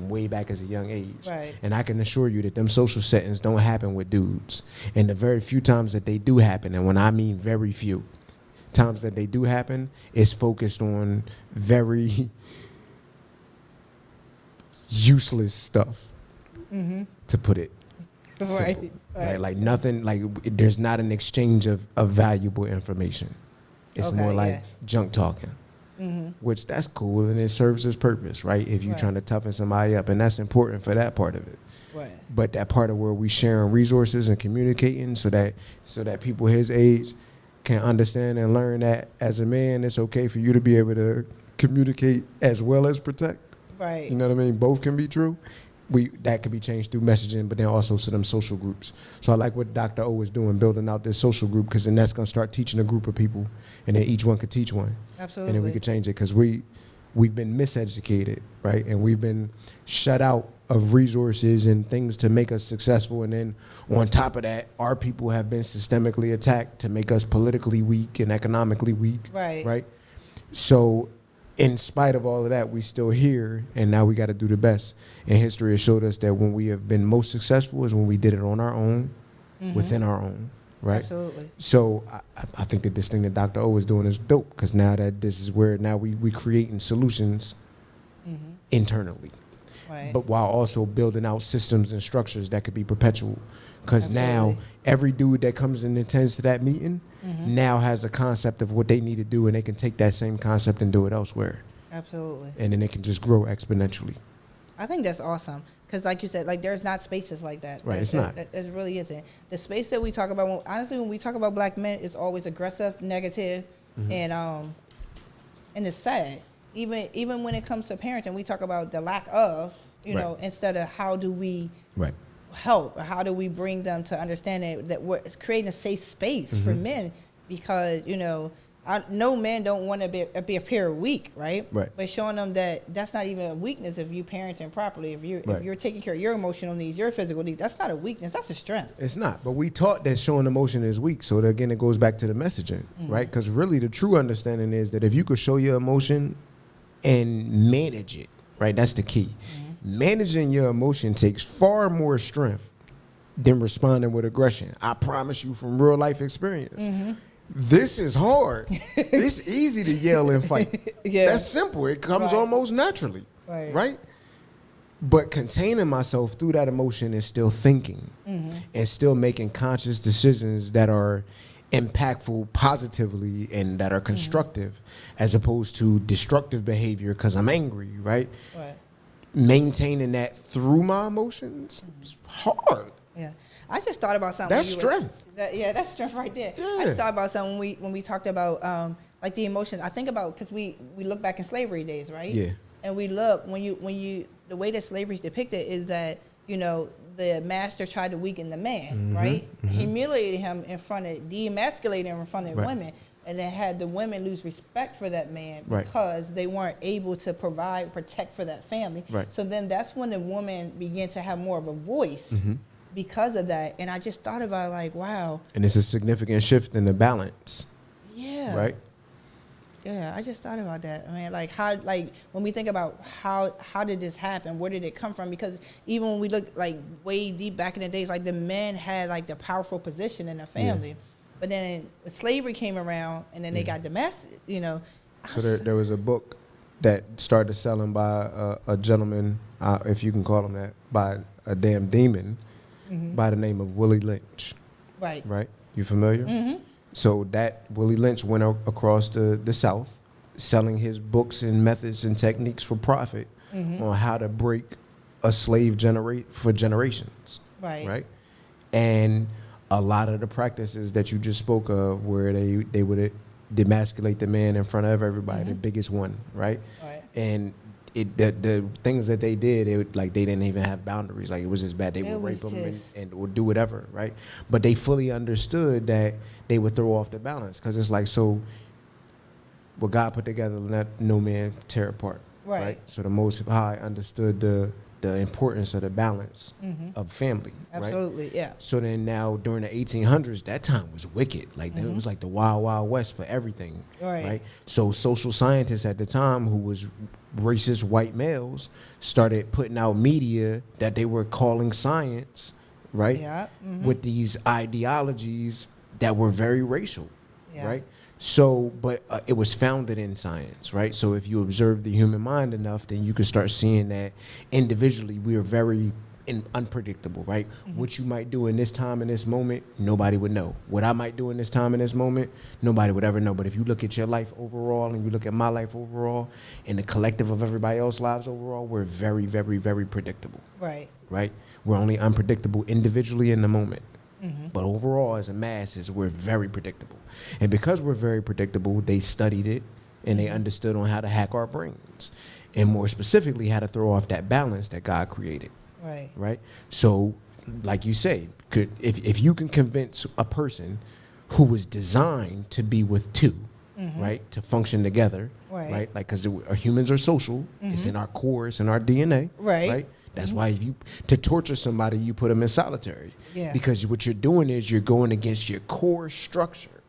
way back as a young age. Right. And I can assure you that them social settings don't happen with dudes. And the very few times that they do happen, and when I mean very few times that they do happen, it's focused on very useless stuff, to put it simple. Right. Like nothing, like there's not an exchange of valuable information. It's Okay, more like yeah. junk talking, which that's cool and it serves its purpose, right? If you're Right. trying to toughen somebody up, and that's important for that part of it. Right. But that part of where we sharing resources and communicating so that people his age can understand and learn that as a man, it's okay for you to be able to communicate as well as protect. Right. You know what I mean? Both can be true. That could be changed through messaging, but then also to them social groups. So I like what Dr. O is doing, building out this social group, because then that's going to start teaching a group of people, and then each one could teach one. Absolutely. And then we could change it, because we've been miseducated, right? And we've been shut out of resources and things to make us successful. And then on top of that, our people have been systemically attacked to make us politically weak and economically weak. Right. Right? So in spite of all of that, we still here, and now we got to do the best. And history has showed us that when we have been most successful is when we did it on our own, within our own, right? Absolutely. So I think that this thing that Dr. O is doing is dope, because now that this is where now we creating solutions internally, Right. but while also building out systems and structures that could be perpetual. Because now Absolutely. every dude that comes and attends to that meeting now has a concept of what they need to do, and they can take that same concept and do it elsewhere. Absolutely. And then it can just grow exponentially. I think that's awesome, because like you said, like there's not spaces like that. Right, it's not. It really isn't. The space that we talk about, honestly, when we talk about black men, it's always aggressive, negative, and it's sad. Even when it comes to parenting, we talk about the lack of, you Right. know, instead of how do we Right. help, or how do we bring them to understand that we're creating a safe space for men, because, you know, No man don't want to be appear weak, right? Right. But showing them that that's not even a weakness if you parenting properly. If you're taking care of your emotional needs, your physical needs, that's not a weakness. That's a strength. It's not. But we taught that showing emotion is weak. So again, it goes back to the messaging, right? Because really the true understanding is that if you could show your emotion and manage it, right? That's the key. Managing your emotion takes far more strength than responding with aggression. I promise you from real life experience. This is hard. It's easy to yell and fight. That's simple. It comes almost naturally, right? But containing myself through that emotion is still thinking and still making conscious decisions that are impactful positively and that are constructive as opposed to destructive behavior because I'm angry, right? Maintaining that through my emotions is hard. Yeah. I just thought about something. That's strength. That's strength right there. Yeah. I just thought about something when we talked about like the emotion. I think about because we look back in slavery days, right? Yeah. And we look when you the way that slavery is depicted is that the master tried to weaken the man, right? Humiliated him in front of demasculated him in front of women, and then had the women lose respect for that man because they weren't able to protect for that family. So then that's when the woman began to have more of a voice. Because of that, and I just thought about like, wow. And it's a significant shift in the balance. Yeah. Right? Yeah, I just thought about that. I mean, like how, like when we think about how did this happen? Where did it come from? Because even when we look like way deep back in the days, like the men had like the powerful position in the family, but then slavery came around, and then they got domestic. So there was a book that started selling by a gentleman, if you can call him that, by a damn demon. By the name of Willie Lynch. Right. You familiar? So that Willie Lynch went across the South selling his books and methods and techniques for profit on how to break a slave for generations. Right. And a lot of the practices that you just spoke of where they would demasculate the man in front of everybody, the biggest one, right? And the things that they did, they didn't even have boundaries. Like it was just bad. They would rape them and would do whatever, right? But they fully understood that they would throw off the balance because it's like, so what God put together, let no man tear apart, right? So the Most High understood the importance of the balance of family. Absolutely, right? yeah. So then now during the 1800s, that time was wicked. Like it was like the wild, wild west for everything, right? So social scientists at the time who was racist white males started putting out media that they were calling science, right? Yeah. With these ideologies that were very racial, right? So, but it was founded in science, right? So if you observe the human mind enough, then you can start seeing that individually we are very unpredictable, right? What you might do in this time, in this moment, nobody would know. What I might do in this time, in this moment, nobody would ever know. But if you look at your life overall and you look at my life overall and the collective of everybody else's lives overall, we're very, very, very predictable. Right? We're only unpredictable individually in the moment. But overall, as a masses, we're very predictable. And because we're very predictable, they studied it and they understood on how to hack our brains. And more specifically, how to throw off that balance that God created. Right? So, like you say, if you can convince a person who was designed to be with two, right, to function together, right? Like, because humans are social. It's in our core. It's in our DNA. Right? That's why to torture somebody, you put them in solitary. Because what you're doing is you're going against your core structure.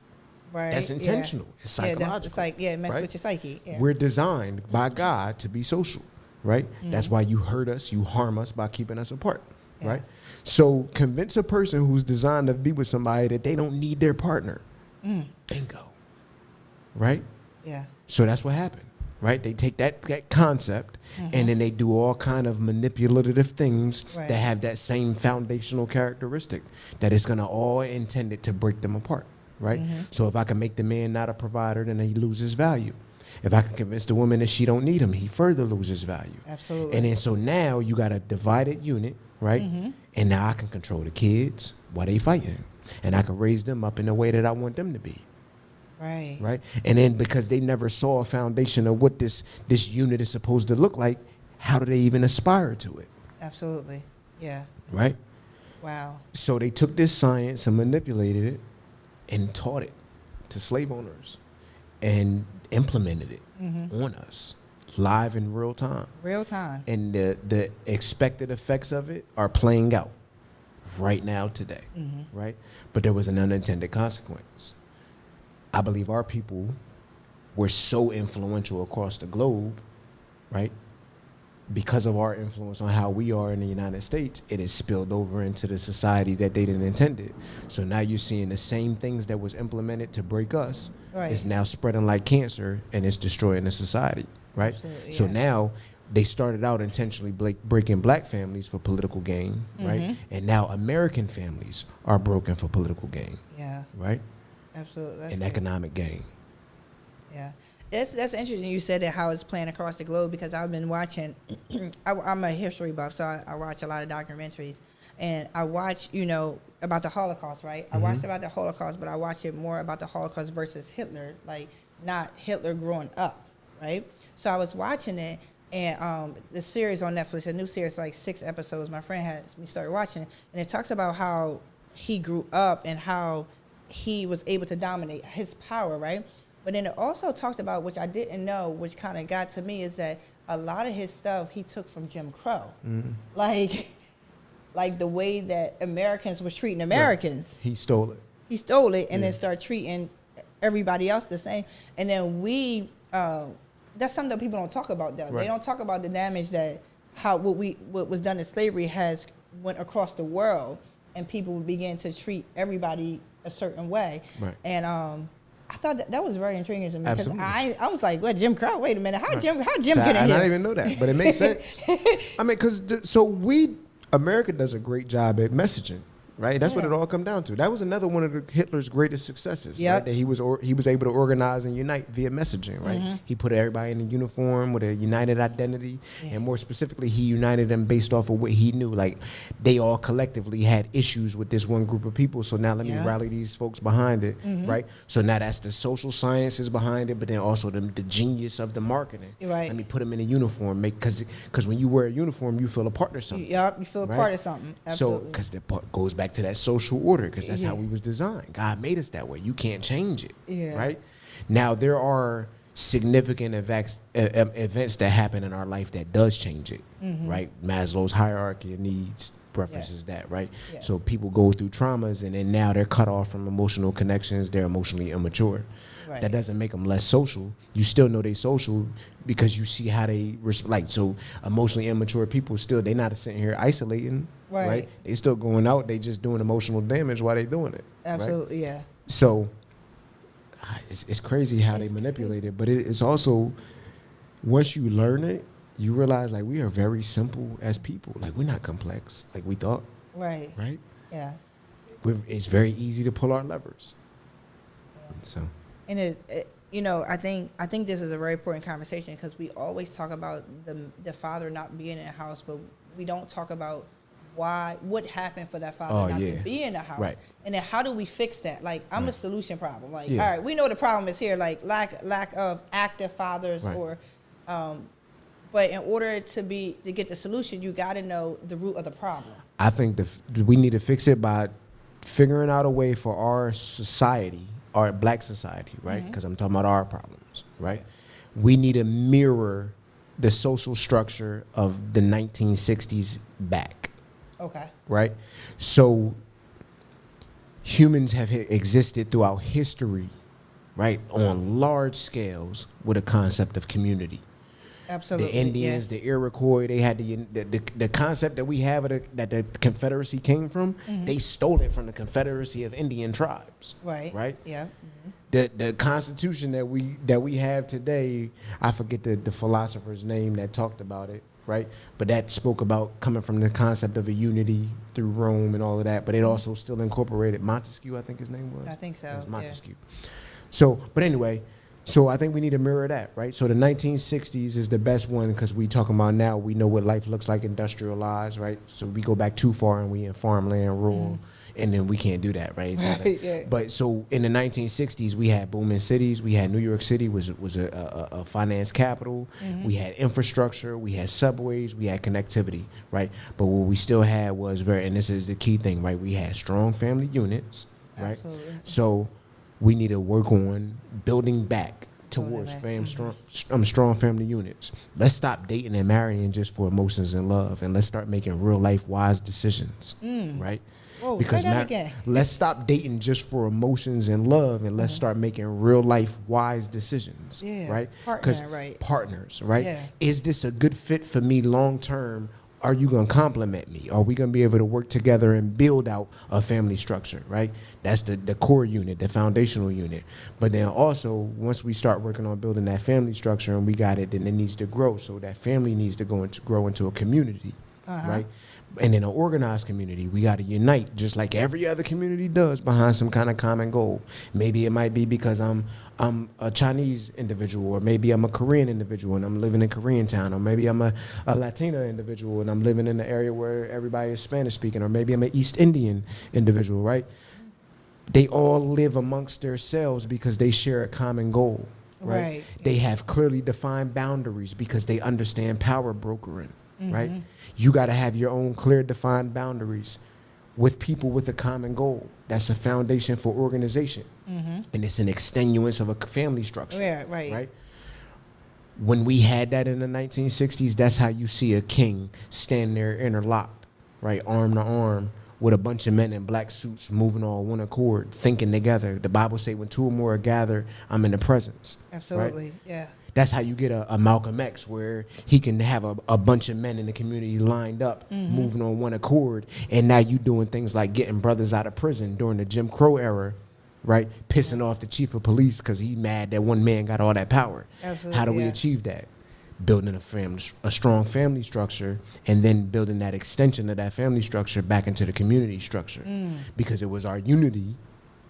That's intentional. It's psychological. It messes with your psyche. We're designed by God to be social, right? That's why you hurt us, you harm us by keeping us apart, right? So convince a person who's designed to be with somebody that they don't need their partner. Bingo. Right? So that's what happened. Right? They take that concept and then they do all kind of manipulative things that have that same foundational characteristic that it's going to all intended to break them apart. Right? So if I can make the man not a provider, then he loses value. If I can convince the woman that she don't need him, he further loses value. Absolutely. And then so now you got a divided unit, right? And now I can control the kids while they fighting. And I can raise them up in the way that I want them to be. Right. And then because they never saw a foundation of what this unit is supposed to look like, how do they even aspire to it? Absolutely. Yeah. Right? Wow. So they took this science and manipulated it and taught it to slave owners. and implemented it on us live in real time. Real time. And the expected effects of it are playing out right now today, right? But there was an unintended consequence. I believe our people were so influential across the globe, right? Because of our influence on how we are in the United States, it has spilled over into the society that they didn't intend it. So now you're seeing the same things that was implemented to break us is now spreading like cancer, and it's destroying the society, right? Absolutely, So yeah. now they started out intentionally breaking black families for political gain, right? And now American families are broken for political gain, Yeah, right? absolutely. That's And good. economic gain. Yeah, that's interesting. You said that how it's playing across the globe, because I've been watching. I'm a history buff, so I watch a lot of documentaries, and I watch about the Holocaust. Right, I watched about the Holocaust, but I watched it more about the Holocaust versus Hitler, like not Hitler growing up. Right, so I was watching it, and the series on Netflix, a new series, like 6 episodes. My friend had me started watching it, and it talks about how he grew up and how he was able to dominate his power. Right. But then it also talks about, which I didn't know, which kind of got to me, is that a lot of his stuff he took from Jim Crow. Like the way that Americans was treating Americans. He stole it. He stole it and then started treating everybody else the same. And then that's something that people don't talk about, though. Right. They don't talk about the damage that what was done in slavery has went across the world, and people began to treat everybody a certain way. Right. And I thought that was very intriguing to me, because Absolutely. I was like, "What, Jim Crow? Wait a minute, how Jim So get in I here?" didn't even know that, but it makes sense. I mean, America does a great job at messaging, right? That's what it all come down to. That was another one of Hitler's greatest successes, right? That he was able to organize and unite via messaging, right? He put everybody in a uniform with a united identity, and more specifically, he united them based off of what he knew. Like, they all collectively had issues with this one group of people, so now let me rally these folks behind it, right? So now that's the social sciences behind it, but then also the genius of the marketing. Right. Let me put them in a uniform, because when you wear a uniform, you feel a part of something. Yep, you feel a Right? part of something. Absolutely. So, because that part goes back to that social order, because that's how we was designed. God made us that way. You can't change it. Yeah. Right? Now, there are significant events that happen in our life that does change it. Right? Maslow's hierarchy of needs references that, right? Yeah. So people go through traumas, and then now they're cut off from emotional connections. They're emotionally immature. Right. That doesn't make them less social. You still know they social because you see how they so emotionally immature people still, they not sitting here isolating, right? They still going out. They just doing emotional damage while they doing it. Absolutely, Right? yeah. So it's crazy how they manipulate it, but it's also, once you learn it, you realize, like, we are very simple as people. Like, we're not complex like we thought, Right. right? Yeah. It's very easy to pull our levers. So. And I think this is a very important conversation, because we always talk about the father not being in the house, but we don't talk about what happened for that father not to be in the house. Right. And then how do we fix that? Like, I'm a solution problem. Like, all Yeah. right, we know the problem is here, like lack of active fathers, Right. or but in order to get the solution, you got to know the root of the problem. I think we need to fix it by figuring out a way for our society, our black society, right? Because I'm talking about our problems, right? We need to mirror the social structure of the 1960s back, Okay. right? So humans have existed throughout history, right, on large scales with a concept of community. Absolutely. The Indians, the Iroquois, they had the concept that we have that the Confederacy came from. They stole it from the Confederacy of Indian tribes. Right. Right. Yeah. The Constitution that we have today, I forget the philosopher's name that talked about it. Right. But that spoke about coming from the concept of a unity through Rome and all of that. But it also still incorporated Montesquieu, I think his name was. I think so. It was yeah. Montesquieu. So, but anyway. So I think we need to mirror that, right? So the 1960s is the best one, because we talking about now, we know what life looks like industrialized, right? So we go back too far and we in farmland, rural, and then we can't do that, right? Yeah. But so in the 1960s, we had booming cities. We had New York City was a finance capital. We had infrastructure. We had subways. We had connectivity, right? But what we still had was and this is the key thing, right? We had strong family units, right? Absolutely. So we need to work on building back towards strong family units. Let's stop dating and marrying just for emotions and love, and let's start making real life wise decisions, right? Whoa, Because say that again. let's stop dating just for emotions and love, and let's start making real life wise decisions, Yeah, right? Partners, right? Yeah. Is this a good fit for me long term? Are you going to complement me? Are we going to be able to work together and build out a family structure, right? That's the core unit, the foundational unit. But then also, once we start working on building that family structure and we got it, then it needs to grow. So that family needs to grow into a community, right? And in an organized community, we got to unite just like every other community does behind some kind of common goal. Maybe it might be because I'm a Chinese individual, or maybe I'm a Korean individual and I'm living in Koreatown, or maybe I'm a Latina individual and I'm living in the area where everybody is Spanish speaking, or maybe I'm an East Indian individual, right? They all live amongst themselves because they share a common goal, right? They have clearly defined boundaries because they understand power brokering. Right? You got to have your own clear defined boundaries with people with a common goal. That's a foundation for organization. And it's an extenuance of a family structure. Yeah, right. When we had that in the 1960s, that's how you see a king stand there interlocked, right? Arm to arm with a bunch of men in black suits moving on one accord, thinking together. The Bible say when two or more are gathered, I'm in the presence. Absolutely, right? yeah. That's how you get a Malcolm X, where he can have a bunch of men in the community lined up, moving on one accord. And now you doing things like getting brothers out of prison during the Jim Crow era, right? Pissing off the chief of police because he mad that one man got all that power. Absolutely, How do we achieve that? Building a strong family structure, and then building that extension of that family structure back into the community structure. Because it was our unity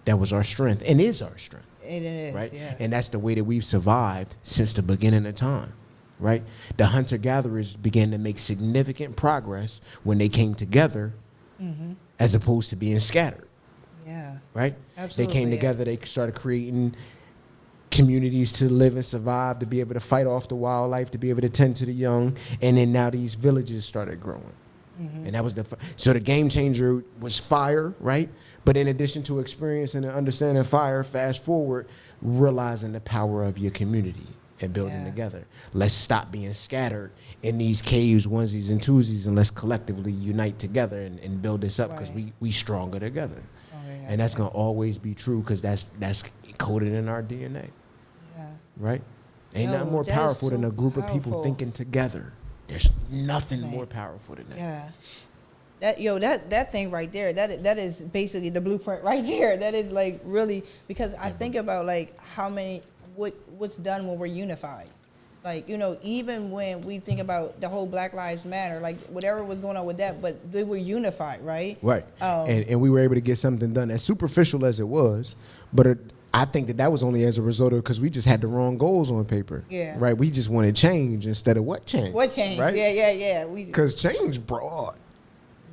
that was our strength and is our strength. It is, right? yeah. And that's the way that we've survived since the beginning of time, right? The hunter-gatherers began to make significant progress when they came together as opposed to being scattered, Yeah. right? Absolutely, They came together, they started creating communities to live and survive, to be able to fight off the wildlife, to be able to tend to the young, and then now these villages started growing. And that was so the game changer was fire, right? But in addition to experiencing and understanding fire, fast forward, realizing the power of your community and building together. Let's stop being scattered in these caves, onesies and twosies, and let's collectively unite together and build this up, because we stronger together. And that's gonna always be true, because that's coded in our DNA. Yeah. Right? Ain't nothing more powerful than a group of people thinking together. There's nothing more powerful than that. Yeah. That thing right there, that is basically the blueprint right there. That is like really, because I think about like what's done when we're unified. Like, you know, even when we think about the whole Black Lives Matter, like whatever was going on with that, but they were unified, right? Right. And we were able to get something done as superficial as it was, but I think that was only as a result of because we just had the wrong goals on paper. Yeah. Right. We just wanted change instead of what change. What change? Right? Yeah. Because change brought.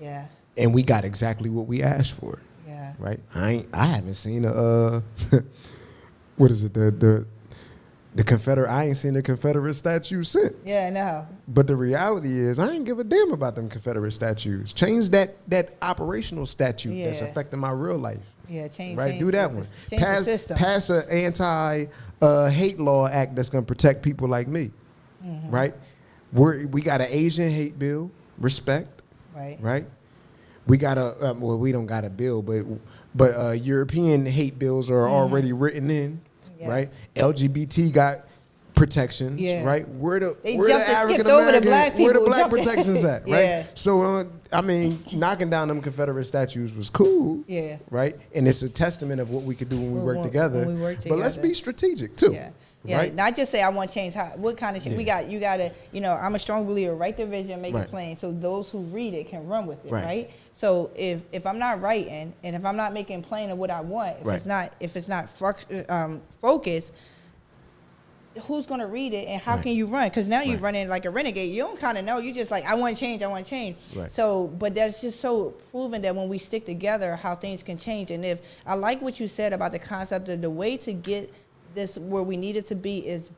Yeah. And we got exactly what we asked for. Yeah. Right. I haven't seen what is it, the Confederate, I ain't seen the Confederate statue since. Yeah, I know. But the reality is, I ain't give a damn about them Confederate statues. Change that operational statute that's affecting my real life. Yeah, change. Right, change do that one. Change the system. Pass an anti-hate law act that's gonna protect people like me. Right. We got an Asian hate bill. Respect. Right. We got we don't got a bill, but European hate bills are already written in. Yeah. Right, LGBT got protections. Yeah. Right, where the African American, where the black protections at? Right, so I mean, knocking down them Confederate statues was cool. Yeah, right, and it's a testament of what we could do when we work together. But let's be strategic too. Yeah. Yeah, right? Not just say I want to change. What kind of change? You got to, you know, I'm a strong believer. Write the vision, make it plain, so those who read it can run with it, right? So if I'm not writing and if I'm not making plain of what I want, if it's not focused, who's gonna read it and how can you run? Because now you're running like a renegade. You don't kind of know. You just like I want to change. Right. So, but that's just so proven that when we stick together, how things can change. And if I like what you said about the concept of the way to get this where we need it to be is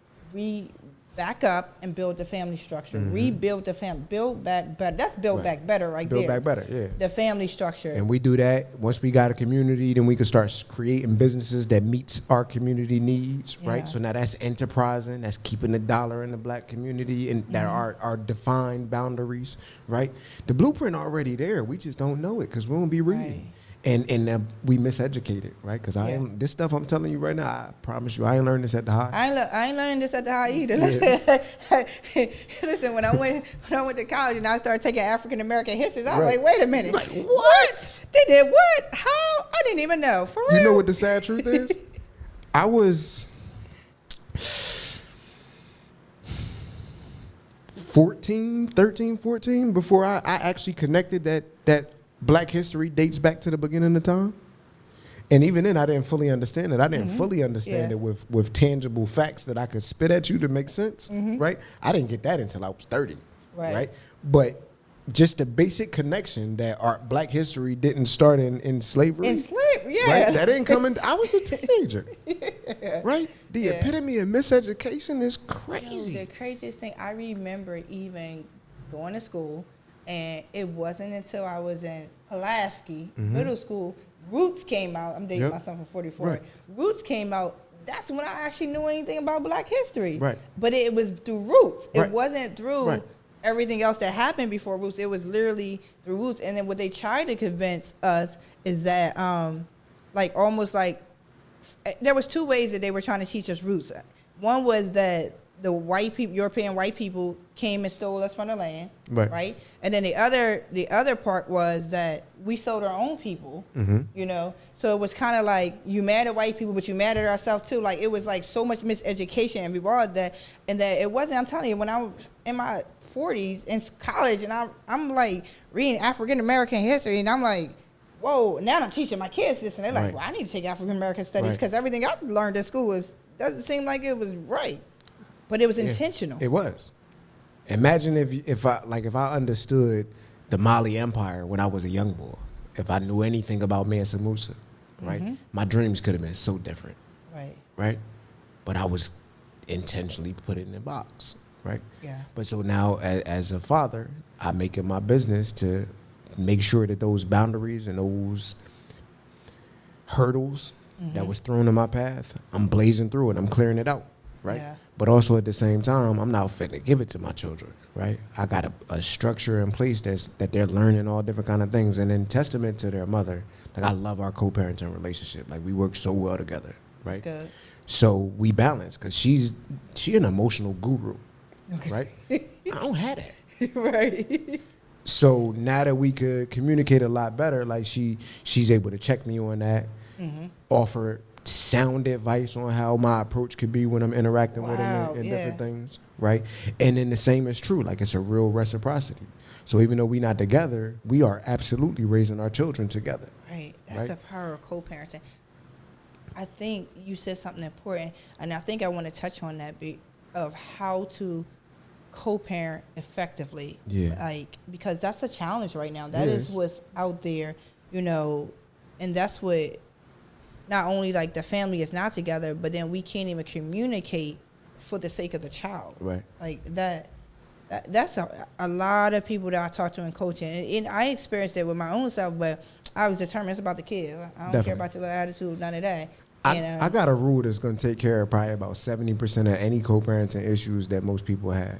back up and build the family structure, rebuild the family, build back better. That's build back better right Build there. back better, yeah. The family structure. And we do that. Once we got a community, then we can start creating businesses that meets our community needs, Yeah. right? So now that's enterprising. That's keeping the dollar in the black community, and that are defined boundaries, right? The blueprint already there. We just don't know it because we won't be reading. Right. And we miseducated, right? Because this stuff I'm telling you right now, I promise you, I ain't learned this at the high. I ain't learned this at the high either. Listen, when I went to college and I started taking African American history, I was Right. like, wait a minute, Like, what? They did what? How? I didn't even know. For real? You know what the sad truth is? I was 13, 14 before I actually connected that Black history dates back to the beginning of time. And even then, I didn't fully understand it. I didn't fully understand it with tangible facts that I could spit at you to make sense, right? I didn't get that until I was 30, right? But just the basic connection that our Black history didn't start in slavery. In slavery, yeah. Right? That didn't come in. I was a teenager, right? The epitome of miseducation is crazy. The craziest thing, I remember even going to school, and it wasn't until I was in Pulaski middle school, Roots came out. I'm dating myself from 44. Right. Roots came out. That's when I actually knew anything about Black history. Right. But it was through Roots. Right. It wasn't through everything else that happened before Roots. It was literally through Roots. And then what they tried to convince us is that, there was two ways that they were trying to teach us Roots. One was that the white people, European white people, came and stole us from the land, right? And then the other part was that we sold our own people, you know. So it was kind of like you mad at white people, but you mad at ourselves too. Like it was like so much miseducation and reward that it wasn't. I'm telling you, when I was in my 40s in college, and I'm like reading African American history, and I'm like, whoa! Now I'm teaching my kids this, and they're like, well, I need to take African American studies because everything I learned in school doesn't seem like it was right. But it was intentional. It was. Imagine if I understood the Mali Empire when I was a young boy. If I knew anything about Mansa Musa, right? My dreams could have been so different. Right? But I was intentionally put in a box, right? Yeah. But so now as a father, I make it my business to make sure that those boundaries and those hurdles that was thrown in my path, I'm blazing through it. I'm clearing it out, right? Yeah. But also at the same time, I'm not fit to give it to my children, right? I got a structure in place that they're learning all different kind of things. And in testament to their mother, like I love our co-parenting relationship. Like we work so well together, right? That's good. So we balance because she an emotional guru, right? I don't have that. Right. So now that we could communicate a lot better, like she's able to check me on that, offer sound advice on how my approach could be when I'm interacting with them and different things, right? And then the same is true, like it's a real reciprocity. So even though we're not together, we are absolutely raising our children together. Right. That's the power of co-parenting. I think you said something important, and I think I want to touch on that of how to co-parent effectively. Yeah. Like, because that's a challenge right now. That is what's out there, you know, and that's what not only like the family is not together, but then we can't even communicate for the sake of the child. Right. Like that's a lot of people that I talk to in coaching. And I experienced it with my own self, but I was determined it's about the kids. I don't care about your little attitude, none of that. I got a rule that's going to take care of probably about 70% of any co-parenting issues that most people have.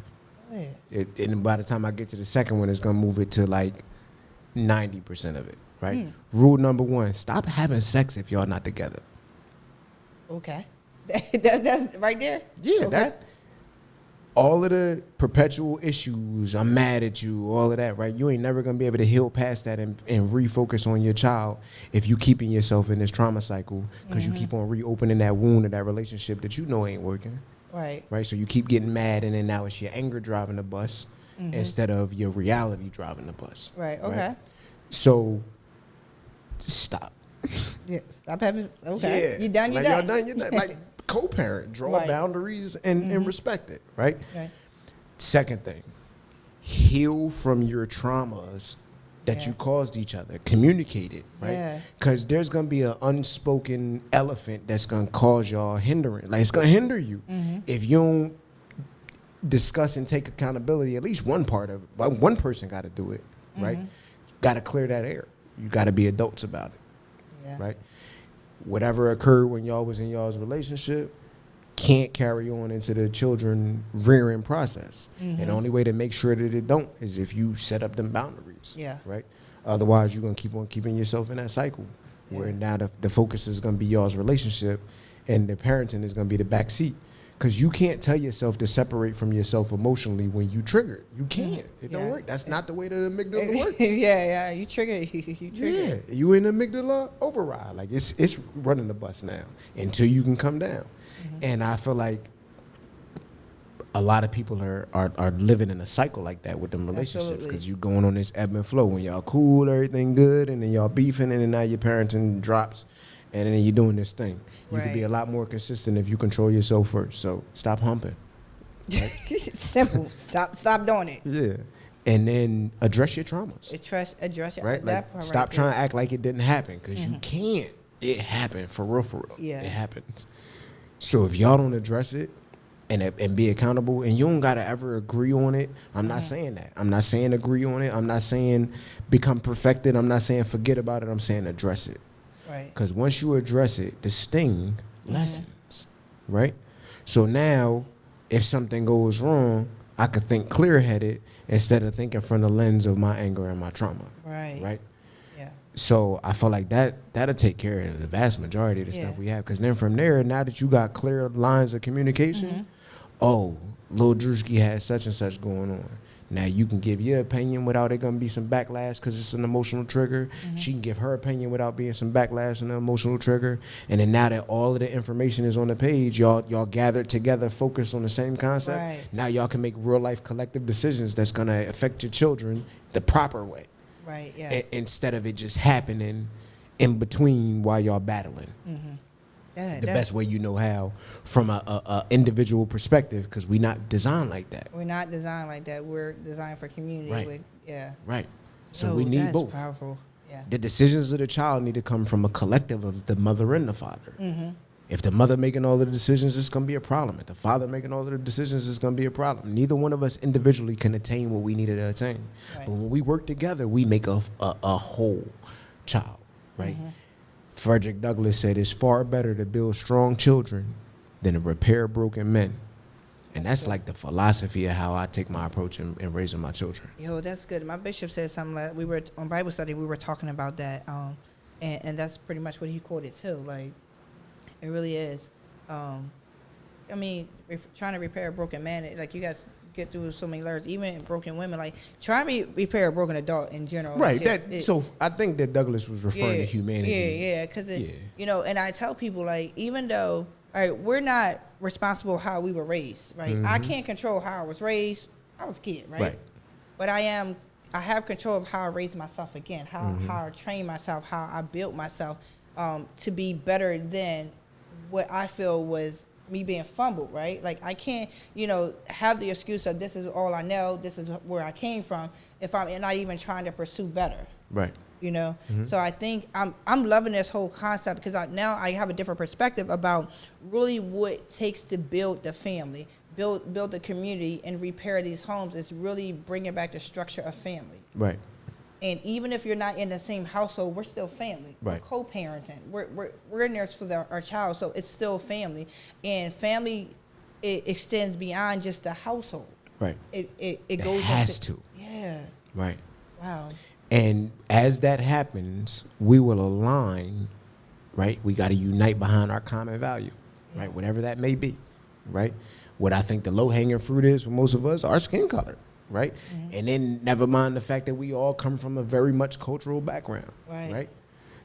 And by the time I get to the second one, it's going to move it to like 90% of it, right? Rule number 1, stop having sex if y'all not together. Okay. That's right there? Yeah. Okay. All of the perpetual issues, I'm mad at you, all of that, right? You ain't never going to be able to heal past that and refocus on your child if you keeping yourself in this trauma cycle because you keep on reopening that wound of that relationship that you know ain't working. Right. Right. So you keep getting mad, and then now it's your anger driving the bus instead of your reality driving the bus. Right. Okay. Right? So stop. Yeah. Stop having. Okay. Yeah. You done. Like, y'all done. You're not, like co-parent. Draw boundaries and respect it. Right. Second thing, heal from your traumas that you caused each other. Communicate it, right? Because there's going to be an unspoken elephant that's going to cause y'all hindrance. Like, it's going to hinder you. If you don't discuss and take accountability, at least one part of it, one person got to do it, right? Got to clear that air. You got to be adults about it, Yeah. right? Whatever occurred when y'all was in y'all's relationship can't carry on into the children rearing process. And the only way to make sure that it don't is if you set up them boundaries, Yeah. right? Otherwise, you're going to keep on keeping yourself in that cycle where Yeah. now the focus is going to be y'all's relationship and the parenting is going to be the back seat. Because you can't tell yourself to separate from yourself emotionally when you triggered. You can't. It don't Yeah. work. That's not the way the amygdala works. Yeah, you trigger. You trigger. Yeah, you in the amygdala override. Like it's running the bus now until you can come down. And I feel like a lot of people are living in a cycle like that with them relationships Absolutely. because you going on this ebb and flow. When y'all cool, everything good, and then y'all beefing, and then now your parenting drops, and then you're doing this thing. You can be Right. a lot more consistent if you control yourself first. So stop humping. Simple. Stop doing it. Yeah. And then address your traumas. Address it. Right? That Like, part stop right trying there. to act like it didn't happen because you can't. It happened for real. Yeah. It happens. So if y'all don't address it and be accountable, and you don't got to ever agree on it, I'm not saying that. I'm not saying agree on it. I'm not saying become perfected. I'm not saying forget about it. I'm saying address it. Right. Because once you address it, the sting lessens, right? So now, if something goes wrong, I could think clear-headed instead of thinking from the lens of my anger and my trauma, Right. right? Yeah. So I feel like that'll take care of the vast majority of the Yeah. stuff we have. Because then from there, now that you got clear lines of communication, oh, Lil Drewski has such and such going on. Now you can give your opinion without it gonna be some backlash because it's an emotional trigger. She can give her opinion without being some backlash and an emotional trigger. And then now that all of the information is on the page, y'all gathered together, focused on the same concept. Right. Now y'all can make real life collective decisions that's gonna affect your children the proper way, Right. Yeah. instead of it just happening in between while y'all battling. Yeah, The best way you know how, from a individual perspective, because we not designed like that. We're not designed like that. We're designed for community. Right. Yeah. Right. So Yo, we need that's both. Powerful. Yeah. The decisions of the child need to come from a collective of the mother and the father. If the mother making all of the decisions, it's going to be a problem. If the father making all of the decisions, it's going to be a problem. Neither one of us individually can attain what we needed to attain. Right. But when we work together, we make a whole child, right? Frederick Douglass said, it's far better to build strong children than to repair broken men. And that's like the philosophy of how I take my approach in raising my children. Yo, that's good. My bishop said something like we were on Bible study. We were talking about that, and that's pretty much what he quoted too. Like, it really is. I mean, trying to repair a broken man, like you guys get through so many layers. Even broken women, like try to repair a broken adult in general. Right. It's just- So I think that Douglas was referring to humanity. Yeah, because Yeah. you know, and I tell people like, even though, all right, we're not responsible how we were raised, right? I can't control how I was raised. I was a kid, right? Right. But I have control of how I raised myself again, how I trained myself, how I built myself to be better than what I feel was me being fumbled, right? Like I can't, you know, have the excuse of this is all I know, this is where I came from, if I'm not even trying to pursue better. Right. You know, so I think I'm loving this whole concept because now I have a different perspective about really what it takes to build the family, build the community, and repair these homes. It's really bringing back the structure of family. Right. And even if you're not in the same household, we're still family. Right. We're co-parenting. We're in there for our child, so it's still family. And family, it extends beyond just the household. Right. It goes. has to. Yeah. Right. Wow. And as that happens, we will align, right? We got to unite behind our common value, right? Whatever that may be, right? What I think the low-hanging fruit is for most of us, our skin color, right? And then never mind the fact that we all come from a very much cultural background, Right.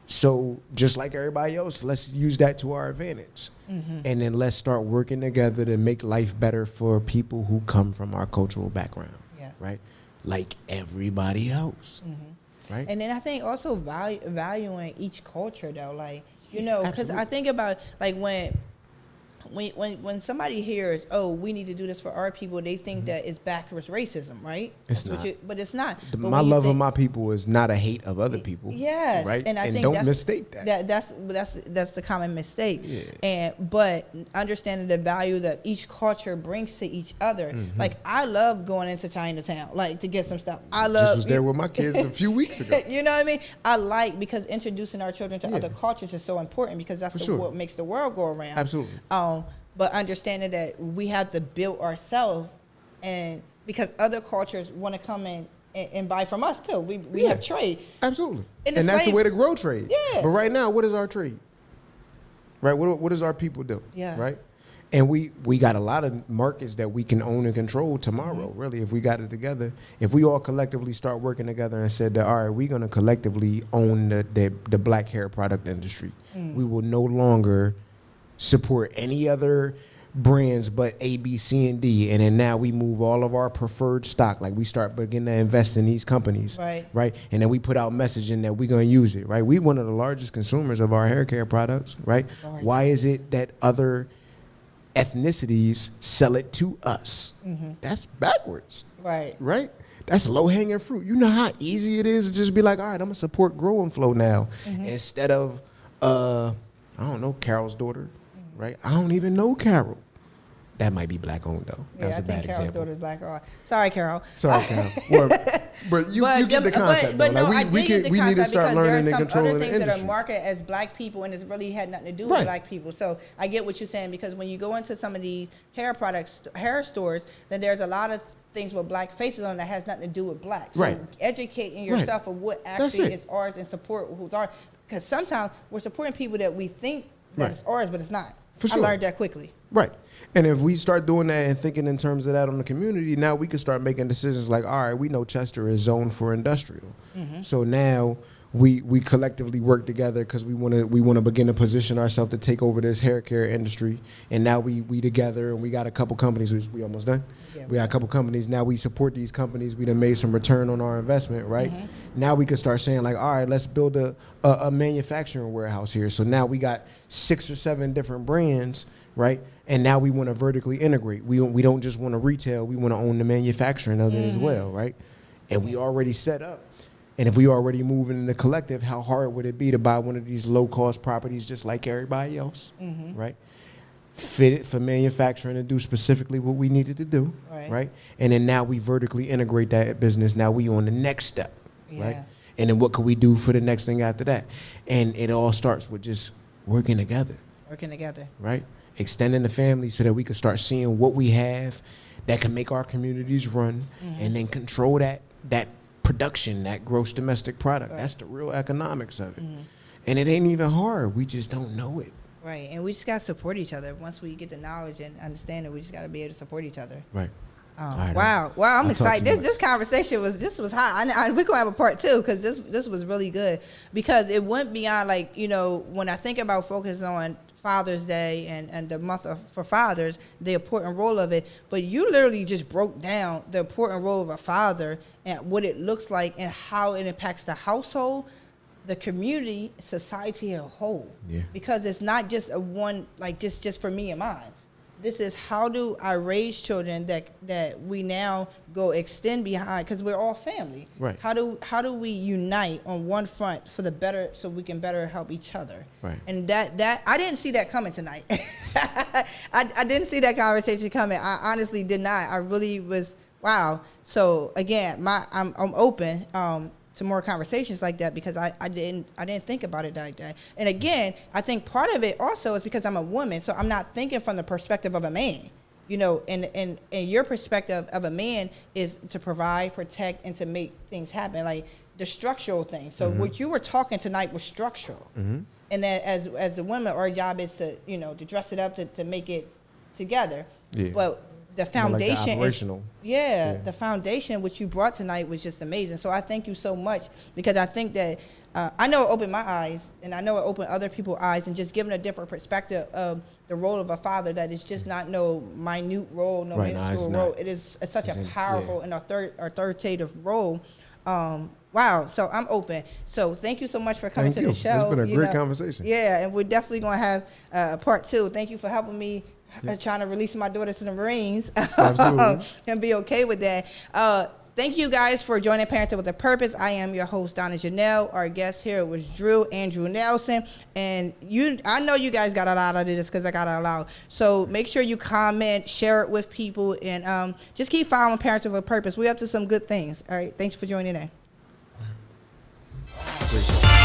So just like everybody else, let's use that to our advantage. And then let's start working together to make life better for people who come from our cultural background, Yeah. right? Like everybody else, right? And then I think also valuing each culture though, like, you know, because I think about like when when somebody hears, oh, we need to do this for our people, they think that it's backwards racism, right? It's not. But it's not. My love of my people is not a hate of other people. Yes, right. And I think don't mistake that. That's the common mistake. Yeah. But understanding the value that each culture brings to each other. Like I love going into Chinatown, like to get some stuff. I love. Just was there with my kids a few weeks ago. You know what I mean? I like because introducing our children to other cultures is so important because that's what makes the world go around. Absolutely. But understanding that we have to build ourselves, and because other cultures want to come in and buy from us too. We have trade. Absolutely. And that's the way to grow trade. Yeah. But right now, what is our trade? Right? What does our people do? Yeah. Right? And we got a lot of markets that we can own and control tomorrow, really, if we got it together. If we all collectively start working together and said that, all right, we're going to collectively own the black hair product industry. We will no longer support any other brands but A, B, C, and D. And then now we move all of our preferred stock. Like we start beginning to invest in these companies. Right. And then we put out messaging that we're going to use it. Right. We one of the largest consumers of our hair care products. Right. Why is it that other ethnicities sell it to us? That's backwards. Right. That's low hanging fruit. You know how easy it is to just be like, all right, I'm gonna support Growing Flow now instead of I don't know, Carol's daughter. Right. I don't even know Carol. That might be black owned though. That was a bad example. Carol's daughter is black owned. Sorry, Carol. Well, but you get the concept though. Like we need to start learning and controlling the industry. There are some other things that are marketed as black people, and it's really had nothing to do with black people. So I get what you're saying, because when you go into some of these hair stores, then there's a lot of things with black faces on that has nothing to do with black. So educating yourself of what actually is ours and support who's ours, because sometimes we're supporting people that we think that it's ours, but it's not. For sure. I learned that quickly. Right. And if we start doing that and thinking in terms of that on the community, now we can start making decisions like, all right, we know Chester is zoned for industrial. So now we collectively work together because we want to begin to position ourselves to take over this hair care industry. And now we together, and we got a couple companies. We almost done. Yeah, we got a couple companies. Now we support these companies. We done made some return on our investment, right? Now we can start saying like, all right, let's build a manufacturing warehouse here. So now we got 6 or 7 different brands, right? And now we want to vertically integrate. We don't just want to retail. We want to own the manufacturing of it as well, right? And we already set up. And if we already moving in the collective, how hard would it be to buy one of these low-cost properties just like everybody else, right? Fit it for manufacturing and do specifically what we needed to do, right? And then now we vertically integrate that business. Now we on the next step, right? And then what could we do for the next thing after that? And it all starts with just working together. Right? Extending the family so that we can start seeing what we have that can make our communities run, and then control that production, that gross domestic product. That's the real economics of it. And it ain't even hard. We just don't know it. Right. And we just got to support each other. Once we get the knowledge and understand it, we just got to be able to support each other. Right. Right, wow. I'm excited. This conversation was hot. We're going to have a part 2 because this was really good, because it went beyond, like, you know, when I think about focus on Father's Day and the month for fathers, the important role of it, but you literally just broke down the important role of a father and what it looks like and how it impacts the household, the community, society as a whole. Because it's not just a one, like just for me and mine. This is how do I raise children that we now go extend behind, because we're all family. Right. How do we unite on one front for the better, so we can better help each other? Right. And that I didn't see that coming tonight. I didn't see that conversation coming. I honestly did not. I really was wow. So again, I'm open to more conversations like that, because I didn't think about it like that. And again, I think part of it also is because I'm a woman, so I'm not thinking from the perspective of a man. You know, and your perspective of a man is to provide, protect, and to make things happen, like the structural things. So what you were talking tonight was structural. And then as a woman, our job is to, you know, to dress it up, to make it together. But the foundation the foundation which you brought tonight was just amazing. So I thank you so much, because I think that I know it opened my eyes, and I know it opened other people's eyes, and just giving a different perspective of the role of a father, that is just not no minute role, minuscule role. It's such a powerful and authoritative role. Wow. So I'm open. So thank you so much for coming to the show. It's been a great conversation. Yeah, and we're definitely going to have part 2. Thank you for helping me I'm trying to release my daughter to the Marines. Absolutely. And be okay with that. Thank you guys for joining Parenting with a Purpose. I am your host, Donna Janelle. Our guest here was Andrew Nelson. And I know you guys got a lot out of this because I got it out. So make sure you comment, share it with people, and just keep following Parenting with a Purpose. We're up to some good things. All right. Thanks for joining in. Appreciate it.